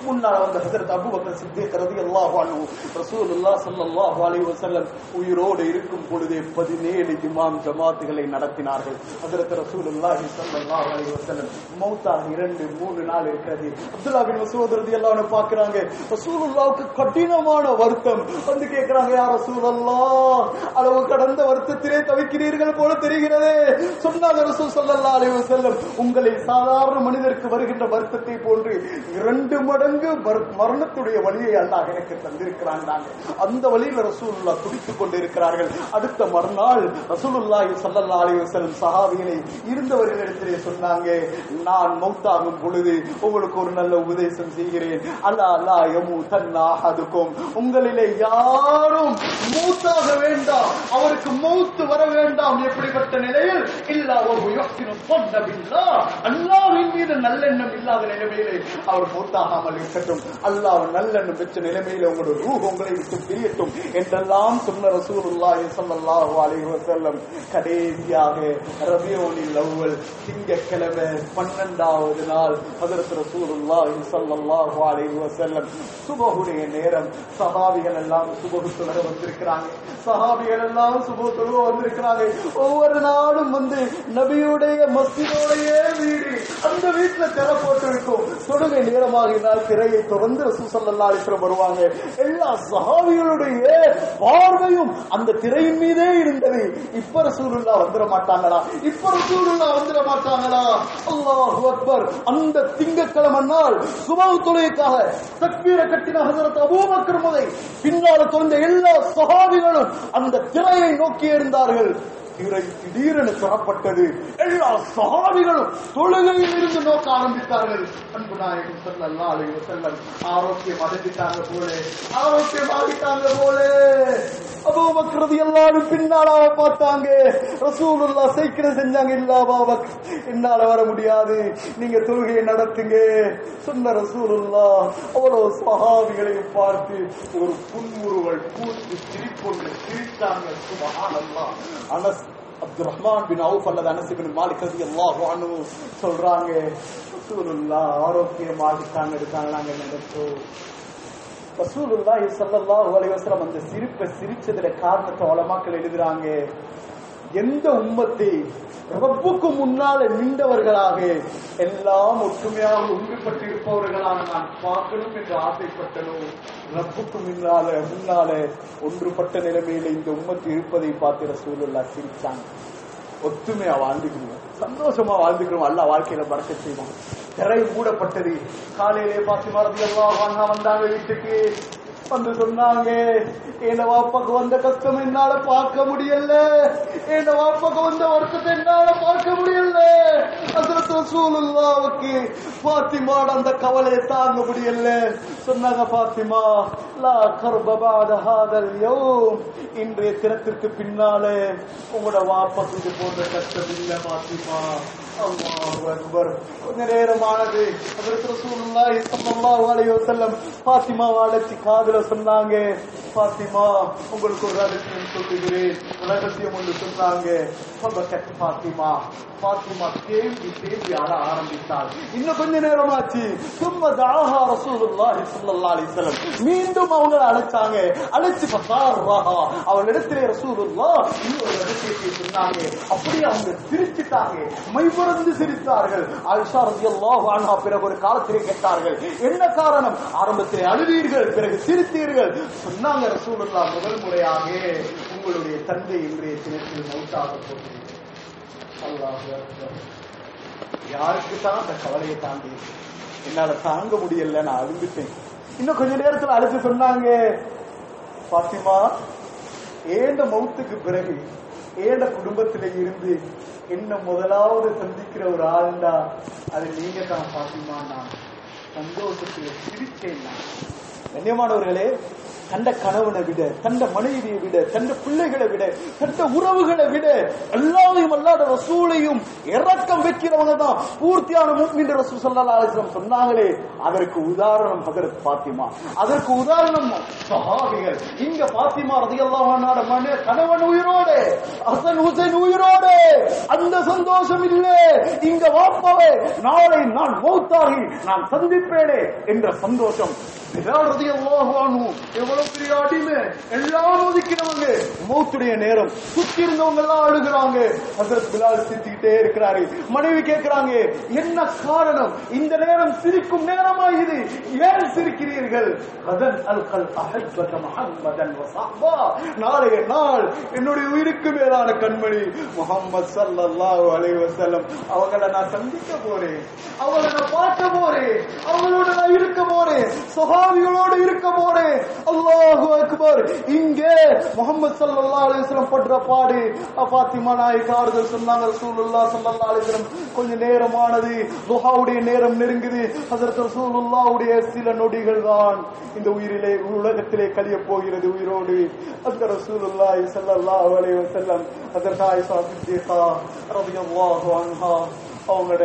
முன்னால் வந்த ஹஜ்ரத் அபூபக்கர் சித்திக் ரலியல்லாஹு அன்ஹு ரசூலுல்லாஹ் ஸல்லல்லாஹு அலைஹி வஸல்லம் உயிரோடு இருக்கும் பொழுதே 17 இமாம் ஜமாத்துகளை நடத்தினார்கள். ஹஜ்ரத் ரசூலுல்லாஹ் ஸல்லல்லாஹு அலைஹி வஸல்லம் மௌத்தாக 2-3 நாள் இருக்கிறது. அப்துல்லாஹ் பின் மஸ்ஊத் ரலியல்லாஹு அன்ஹு பார்க்கறாங்க, ரசூலுல்லாஹ்வுக்கு கடினமான வருத்தம். வந்து கேக்குறாங்க, யா ரசூலல்லாஹ், அளவு கடந்த வருத்தத்திலே தவிக்கிறீர்கள் போல தெரிகிறது. சொன்னாங்க ரசூல் ஸல்லல்லாஹு அலைஹி வஸல்லம், உங்களை சாதாரண மனிதருக்கு வருகின்ற வருத்தத்தை போன்று 2 மடங்கு மரணத்துடைய வழியை அல்லாஹ் எனக்கு தந்திருக்கிறான். அந்த வழியில் ரசூலுல்லாஹ் துடித்துக் கொண்டிருக்கிறார்கள். அடுத்த மறுநாள் ரசூலுல்லாஹி ஸல்லல்லாஹு அலைஹி வஸல்லம் சஹாபிகளை இருந்தவர்களிடத்திலே சொன்னாங்க, நான் மௌத்தாகும் பொழுது உங்களுக்கு ஒரு நல்ல உபதேசம் செய்கிறேன். அல்லா லா யமூதன்ன அஹதுக்கும், உங்களிலே யாரும் மௌத்தாக வேண்டாம், அவருக்கு மௌத் வர வேண்டாம். எப்படிப்பட்ட நிலையில்? இல்லா வஹு யுஹ்சினு ظن பில்லாஹ், அல்லாஹ்வின் மீது நல்லெண்ணம் இல்லாத நிலைமையிலே அவர் மௌத்தாகாமல் இருக்கட்டும். அல்லாஹ் நல்லெண்ணம் பெற்ற நிலைமையில உங்களோட ரூஹ் உங்களை விட்டு பிரியட்டும் என்றெல்லாம் சொன்ன ரசூலுல்லாஹி ஸல்லல்லாஹு அலைஹி வஸல்லம் கடைசியாக ரபியுல் அவ்வல் திங்கட்கிழமை 12வது நாள் ஹஜ்ரத் ரசூலுல்லாஹி ஸல்லல்லாஹு அலைஹி வஸல்லம் சுபஹுடைய நேரம், சஹாபிகள் எல்லாம் சுபஹு தொழுக வந்திருக்கிறாங்க. சஹாபிகள் எல்லாம் சுபஹு தொழுக வந்திருக்கிறாங்க. ஒவ்வொரு நாளும் வந்து நபியுடைய மஸ்ஜிதோடைய வீடு, அந்த வீட்டுல திரை போட்டு இருக்கும். தொழுகை நேரமாகினால் திரையை தொடர்ந்து ரசூல் ஸல்லல்லாஹு அலைஹி வஸல்லம் வருவாங்க. எல்லா சஹாபிகளுடைய பார்வையும் அந்த திரையின் மீதே இருந்தது. இப்ப ரசூலுல்லாஹ் வந்துட மாட்டாங்களா? இப்ப ரசூலுல்லாஹ் வந்துட மாட்டாங்களா? அல்லாஹு அக்பர். அந்த திங்கட்கிழமை நாள் சுபஹ் தொழுகைக்காக தக்பீர கட்டின ஹஜ்ரத் அபூபக்கர் முதல் பின்னால் தொடர்ந்த எல்லா சஹாபிகளும் அந்த திரையை நோக்கி இருந்தார்கள். திரை திடீரென திறப்பட்டது. எல்லா சஹாபிகளும் தொழுகையில் இருந்து நோக்க ஆரம்பித்தார்கள். அன்பு நாயகம் ஸல்லல்லாஹு அலைஹி வஸல்லம் ஆரோக்கியம் அடைஞ்சிட்டாங்க போல, ஆரோக்கியம் ஆகிட்டாங்க போல. அபூபக்கர் ரலியல்லாஹு அன்ஹு பின்னால பார்த்தாங்க. ரசூலுல்லாஹ் சைக்கிள் செஞ்சாங்க, இல்ல அபூபக்கர் என்னால வர முடியாது, நீங்க தொழுகையை நடத்துங்க சொன்ன ரசூலுல்லாஹ் அவ்வளவு சஹாபிகளையும் பார்த்து ஒரு புன்முறுவல் பூத்து சிரிப்பொன்று சிரித்தாங்க. சுப்ஹானல்லாஹ். அனஸ் அப்துல் ரஹ்மான் பின் அவுஃப் அல்லது அனஸ் பின் மாலிக் ரலியல்லாஹு அன்ஹு சொல்றாங்க, ரசூலுல்லாஹ் ஆரோக்கியமாகிட்டாங்க இருக்காங்க, நாங்க நினைச்சோம். ரசூலுல்லாஹி ஸல்லல்லாஹு அலைஹி வஸல்லம் அந்த சிரிப்பை சிரிச்சதுல காரணத்தை உலமாக்கள் எழுதுறாங்க, எந்த உம்மத்தை ரப்புக்கு முன்னால நின்றவர்களாக எல்லாம் ஒற்றுமையாக ஒன்றுபட்டிருப்பவர்களாக நான் பார்க்கணும் என்று ஆசைப்பட்டனும், ரப்புக்கு முன்னால ஒன்றுபட்ட நிலைமையில இந்த உம்மத்து இருப்பதை பார்த்து ரசூலுல்லாஹ் சிரிச்சாங்க. ஒத்துமையா வாழ்ந்துக்கிறோம், சந்தோஷமா வாழ்ந்துக்கிறோம், அல்லாஹ் வாழ்க்கையில பறக்கச் செய்வான். திரை மூடப்பட்டது. காலையிலே பாத்திமா ரலியல்லாஹு அன்ஹா வந்தாங்க வீட்டுக்கு. வந்து சொன்னாங்க, என் வாப்பாக்கு வந்த கஷ்டம் என்னால பார்க்க முடியல, என் வாப்பாக்கு வந்த வருத்தத்தை என்னால பார்க்க முடியல. ஹஜ்ரத் ரசூலுல்லாஹ்வுக்கு பாத்திமாட அந்த கவலையை தாங்க முடியல. சொன்னாங்க, பாத்திமா லா கர்ப பஅத ஹாதல் யௌம், இன்றைய தினத்திற்கு பின்னாலே உங்களோட வாப்பாக்கு இது போன்ற கஷ்டம் இல்ல பாத்திமா. அல்லாஹு அக்பர். கொஞ்ச நேரமானது. ஹஜ்ரத் ரசூலுல்லாஹி ஸல்லல்லாஹு அலைஹி வஸல்லம் பாத்திமாவை அழைச்சி காதுல சொன்னாங்க, பாத்திமா உங்களுக்கு ஒரு ரகசியம் சொல்லுகிறேன். ரகசியம் ஒன்று சொன்னாங்க. பாத்திமா பாத்திமா தேம்பி தேம்பி ஆட ஆரம்பித்தாள். இன்னும் கொஞ்ச நேரமாச்சு. சும்மா தாஹா ரசூலுல்லாஹி ஸல்லல்லாஹு அலைஹி வஸல்லம் மீண்டும் அவங்களை அழைச்சாங்க. அழைச்சு பசாரஹா, அவளிடத்திலே ரசூலுல்லாஹ் இன்னொரு ரகசியத்தை சொன்னாங்க. அப்படியே அவங்க சிரிச்சிட்டாங்க, மைமறந்து சிரித்தார்கள். ஆயிஷா ரலியல்லாஹு அன்ஹா பிறகு ஒரு காலத்திலே கேட்டார்கள், என்ன காரணம்? ஆரம்பத்திலே அழுவீர்கள், பிறகு சிரித்தீர்கள். சொன்னாங்க ரசூலுல்லாஹ், முதல் முறையாக உங்களுடைய தந்தை இன்றைய தினத்தில் மௌத்தாக போகிறீர்கள். அல்லாஹு அக்பர். யாருக்கு தான் அந்த கவலையை தாண்டி என்னால தாங்க முடியல, நான் அழுந்துட்டேன். இன்னும் கொஞ்ச நேரத்தில் அழைச்சு சொன்னாங்க, பாத்திமா ஏண்ட மௌத்துக்கு பிறகு ஏண்ட குடும்பத்தில இருந்து என்ன முதலாவது சந்திக்கிற ஒரு ஆள்டா அது நீங்க தான் பாத்திமா. நான் சந்தோஷத்துல சிரிச்சேன். கண்ணியமானவர்களே, தந்த கணவனை விட, தந்த மனைவியை விட, தந்த பிள்ளைகளை விட, தந்த உறவுகளை விட எல்லாரையும் அல்லாத ரசூலையும் இரக்கம் வைக்கிறவங்க தான் பூர்த்தியான முஃமின். ரசூல் ஸல்லல்லாஹு அலைஹி வஸல்லம் சொன்னாங்களே, அதற்கு உதாரணம் ஹஜ்ரத் ஃபாத்திமா, அதற்கு உதாரணம் சஹாபிகள். இங்க ஃபாத்திமா ரலியல்லாஹு அன்ஹா கணவன் உயிரோடு, ஹசன் ஹுசைன் உயிரோடு, அந்த சந்தோஷம் இல்லை. இங்க வாப்பாவே நாளை நான் மௌத்தாகி நான் சந்திப்பேனே என்ற சந்தோஷம். பிலால் ரலியல்லாஹு அன்ஹு எவ்வளவு பெரிய அடிமை, எல்லாம் ஒதுக்கினவங்க. மௌத்துடைய நேரம் சுத்தி இருந்தவங்க எல்லாம் அழுகிறாங்க. ஹஜ்ரத் பிலால் சிரிச்சுக்கிட்டே இருக்கிறாரு. மனைவி கேட்கிறாங்க, என்ன காரணம்? இந்த நேரம் சிரிக்கும் நேரமா இது, ஏன் சிரிக்கிறீர்கள்? கதன் அல்கல் அஹப்பத முஹம்மதன் வ ஸஹ்பா, நாளைய நாள் என்னுடைய உயிருக்கு மேலான கண்மணி முஹம்மது ஸல்லல்லாஹு அலைஹி வஸல்லம் அவங்கள நான் சந்திக்க போறேன், அவங்கள நான் பார்க்க போறேன், அவங்களோட நான் இருக்க போறேன், சஹாபிகளோடு இருக்க போறேன். அல்லாஹு அக்பர். இங்கே முஹம்மது ஸல்லல்லாஹு அலைஹி வஸல்லம் படுற பாடு. ஃபாத்திமா நாயகி ஆறுதல் சொன்னாங்க. ரசூலுல்லாஹ் ஸல்லல்லாஹு அலைஹி வஸல்லம் கொஞ்ச நேரமானது, துஹாவுடைய நேரம் நெருங்குது. ஹஜ்ரத் ரசூலுல்லாஹ்வுடைய சில நொடிகள் தான் இந்த உயிரிலே உலகத்திலே கழிய போகிறது உயிரோடு. அந்த ரசூலுல்லாஹி ஸல்லல்லாஹு அலைஹி வஸல்லம் ஹஜ்ரத் ஆயிஷா சித்திகா ரலியல்லாஹு அன்ஹா அவங்களோட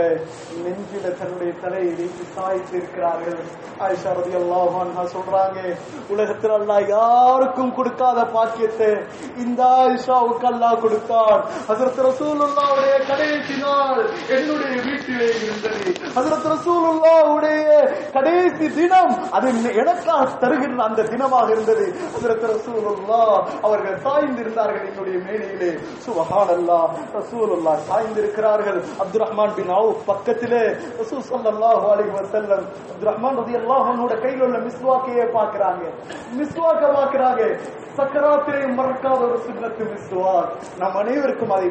நெஞ்சில தன்னுடைய தலையை வைத்து சாய்த்து இருக்கிறார்கள். ஆயிஷா ரலியல்லாஹு அன்ஹா சொல்றாங்க, உலகத்தில் அல்லாஹ் யாருக்கும் கொடுக்காத பாக்கியத்தை இந்த ஆயிஷாவுக்கு அல்லாஹ் கொடுத்தான். ஹஜ்ரத் ரசூலுல்லாஹ்வுடைய கடைசி நாள் என்னுடைய வீட்டிலே இருந்தது. ஹஜ்ரத் ரசூலுல்லாஹ்வுடைய கடைசி தினம் அது எனக்காக தருகின்ற அந்த தினமாக இருந்தது. ஹஜ்ரத் ரசூலுல்லாஹ் அவர்கள் சாய்ந்திருந்தார்கள் என்னுடைய மேனியிலே. சுப்ஹானல்லாஹ், ரசூலுல்லாஹ் சாய்ந்திருக்கிறார்கள். அப்துல் ரஹ்மான் பின் அவுஃப் பக்கத்திலே ரசூல் ஸல்லல்லாஹு அலைஹி வஸல்லம் அப்துல் ரஹ்மான் ரலியல்லாஹு அன்ஹுவோட கையில உள்ள மிஸ்வாக்கையே பார்க்கறாங்க. மிஸ்வாக்க பார்க்கறாங்க. சக்கராத்திலே மறக்காத ஒரு சுன்னத்து மிஸ்வாக். நம் அனைவருக்கும் அதை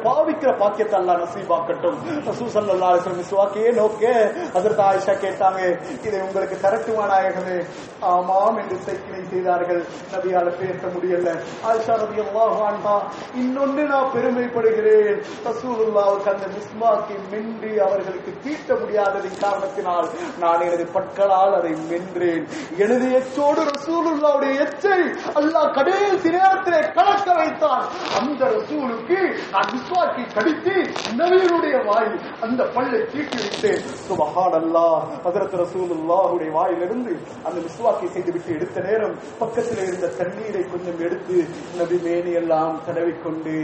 பாவிக்கிற பாக்கியத்தை அல்லாஹ் நசீபாக்கட்டும். ரசூல் ஸல்லல்லாஹு அலைஹி வஸல்லம் மிஸ்வாக்கையே நோக்க ஹஜ்ரத் ஆயிஷா கேட்டாங்க, இதை உங்களுக்கு தரட்டுமா நாயகமே? ஆமாம் என்று சைக்கிளை செய்தார்கள். நபியால பேச முடியல. ஆயிஷா ரலியல்லாஹு அன்ஹா, இன்னொன்று நான் பெருமைப்படுகிறேன், ரசூலுல்லாஹ்வுக்கு அந்த மிஸ்வாக்கை மென்று அவர்களுக்கு தீட்ட முடியாததின் காரணத்தினால் நான் எனது பற்களால் அதை மென்றேன். எனது எச்சோடு ரசூலுல்லாஹ்வுடைய எச்சை அல்லாஹ் கடைசி நேரத்திலே கலக்க வைத்தான். அந்த ரசூலுக்கு நான் மிஸ்வாக்கை கடித்து நபியுடைய வாய் அந்த பல்லை தீட்டி வைத்தேன். சுப்ஹானல்லாஹ். ஹஜ்ரத் ரசூலுல்லாஹ்வுடைய வாயிலிருந்து அந்த மிஸ்வாக்கை செய்துவிட்டு எடுத்த நேரம் பக்கத்தில் இருந்த தண்ணீரை கொஞ்சம் எடுத்து நபி மேனி எல்லாம் தடவிக்கொண்டு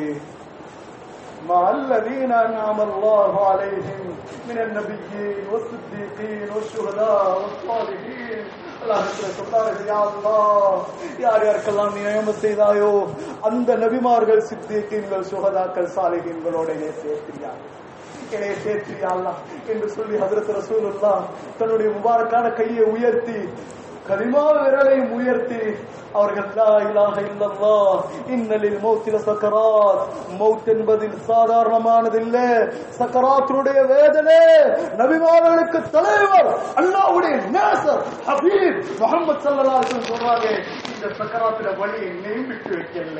مع الذين أنعم الله عليهم من النبيين والصديقين والشهداء والصالحين. யார் யாருக்கெல்லாம் நீ நியமத் செய்தாயோ அந்த நபிமார்கள், சித்திகீன்கள், சுஹதாக்கள், சாலிஹீன்களோட என்னை சேர்த்தியா அல்லாஹ் என்று சொல்லி ஹஜ்ரத் ரசூலுல்லாஹ் தன்னுடைய முபாரக்கான கையை உயர்த்தி கலிமா விரலையும் உயர்த்தி அவர்கள் லா இலாஹ இல்லல்லாஹ் இன்னலில் மௌத்தி லஸக்கராத், மௌத் என்பதில் சாதாரணமானதில்ல, சக்கராத்துடைய வேதனை. நபிமார்களுக்கு தலைவர், அல்லாஹ்வுடைய நேசர் ஹபீப் முஹம்மது ஸல்லல்லாஹு அலைஹி வஸல்லம் சொல்றாங்க, இந்த சக்கராத்துல வழி என்னையும் விட்டு வைக்கல,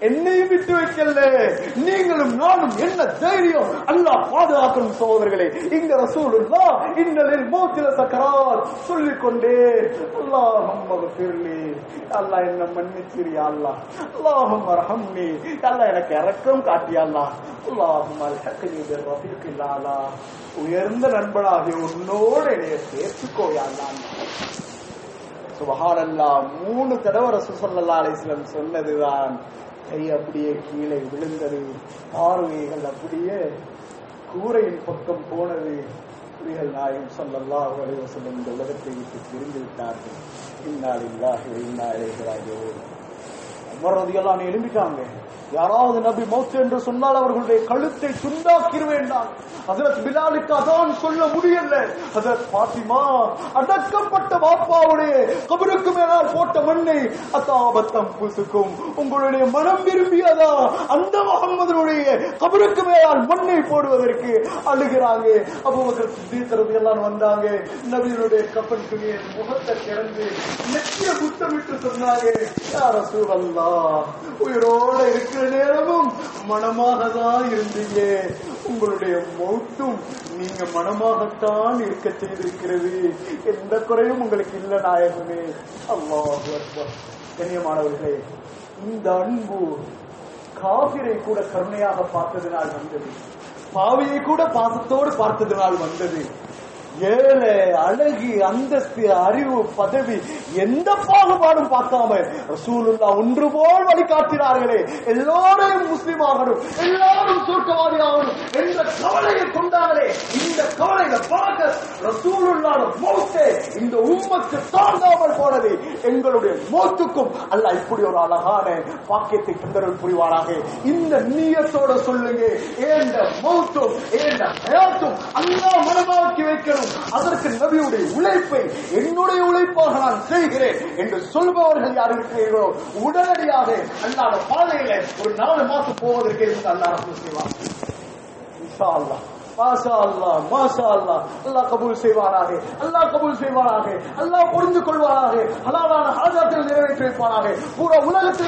என்னையும் விட்டு வைக்கல. நீங்களும் நானும் என்ன தைரியம், அல்லாஹ் பாதுகாக்கணும் சகோதரர்களே. இங்க ரசூலுல்லாஹ் இன்னலில் மௌத்தி லஸக்கராத் சொல்லிக்கொண்டே அல்லாஹும்ம ஃபிர்லி, அல்லாஹ் என்ன மன்னிச்சிரியா அல்லாஹ், அல்லாஹும்ம ரஹம்னி, அல்லாஹ் எனக்கு இரக்கம் காட்டியா அல்லாஹ், அல்லாஹும்ம அல்ஹக்னி பிர் ரஃபீகில் அலா, உயர்ந்த நண்பனாகிய உன்னோடு என்னைய சேர்த்துக்கோயா அல்லாஹ். சுப்ஹானல்லாஹ். 3 தடவை ரசூல் ஸல்லல்லாஹு அலைஹி வஸல்லம் சொன்னதுதான். கை அப்படியே கீழே விழுந்தது, பார்வைகள் அப்படியே கூரையின் பக்கம் போனது. நாயகம் ஸல்லல்லாஹு அலைஹி வஸல்லம் இந்த உலகத்தை விட்டு பிரிந்து விட்டார்கள். இன்னா லில்லாஹி வ இன்னா இலைஹி ராஜிஊன். உமர் ரலியல்லாஹு அன்ஹு எழும்பிட்டாங்க. யாராவது நபி மௌத் என்று சொன்னால் அவர்களுடைய கழுத்தை துண்டாக்கிற வேண்டாம். ஹஜ்ரத் பிலாலுக்கு அதான் சொல்ல முடியல. ஹஜ்ரத் ஃபாத்திமா அடக்கப்பட்ட பாப்பாவுடைய கபருக்கு மேலால் போட்ட மண்ணை அத்தாபத்தம் புசுக்கும், உங்களுடைய மனம் விரும்பியதா அந்த முஹம்மதுடைய கபருக்கு மேலால் மண்ணை போடுவதற்கு அழுகிறாங்க. அபூபக்கர் சித்தீக் ரலியல்லாஹு வந்தாங்க. நபியுடைய கஃன் துணியை முகத்தை திறந்து நெற்றிய குத்தமிட்டு சொன்னாங்க, யா ரசூலல்லாஹ், உயிரோட இருக்கிற நேரமும் மனமாக தான் இருந்தீங்க, உங்களுடைய மௌத்தும் நீங்க மனமாகத்தான் இருக்க செய்திருக்கிறது. எந்த குறையும் உங்களுக்கு இல்ல நாயகமே. அல்லாஹ் அக்பர். கண்ணியமானவர்களே, இந்த அன்பு காபிரை கூட கருணையாக பார்த்ததினால் வந்தது, பாவியை கூட பாசத்தோடு பார்த்ததினால் வந்தது. ஏழை, அழகு, அந்தஸ்து, அறிவு, பதவி எந்த பாகுபாடும் பார்க்காம ரசூலுல்லாஹ் ஒன்று போல் வழிகாட்டினார்களே. எல்லாரும் முஸ்லிம் ஆகணும், எல்லாரும் சொர்க்கவாதி ஆகணும் என்ற கவலையை கொண்டாங்களே. இந்த கவலையில பார்க்க ரசூலுல்லாஹ் மௌத்தே இந்த உம்மத்து தாங்காமல் போனது. எங்களுடைய மௌத்துக்கும் அல்லாஹ் இப்படி ஒரு அழகான பாக்கியத்தை தந்தருள் புரிவாராக. இந்த நியத்தோட சொல்லுங்க, ஏண்ட மௌத்தும் ஏண்ட ஹயாத்தும் அல்லாஹ் மனமாக்கி வைக்கணும். அதற்கு நபியுடைய உழைப்பை என்னுடைய உழைப்பாக நான் செய்கிறேன் என்று சொல்பவர்கள் யார் இருக்கிறீர்களோ உடனடியாக அல்லாஹ் பாதையில ஒரு 4 மாசம் போவதற்கு அல்லாஹ் ரஹ்மத் செய்வார். இன்ஷா அல்லாஹ். மாஷா அல்லாஹ், மாஷா அல்லாஹ். அல்லாஹ் கபூல் செய்வாராக, அல்லாஹ் கபூல் செய்வாராக, அல்லாஹ் புரிந்து கொள்வாராக, ஹலாலான ஹாஜாத்துகளை நிறைவேற்றி வைப்பாராக. பூரா உலகத்தில்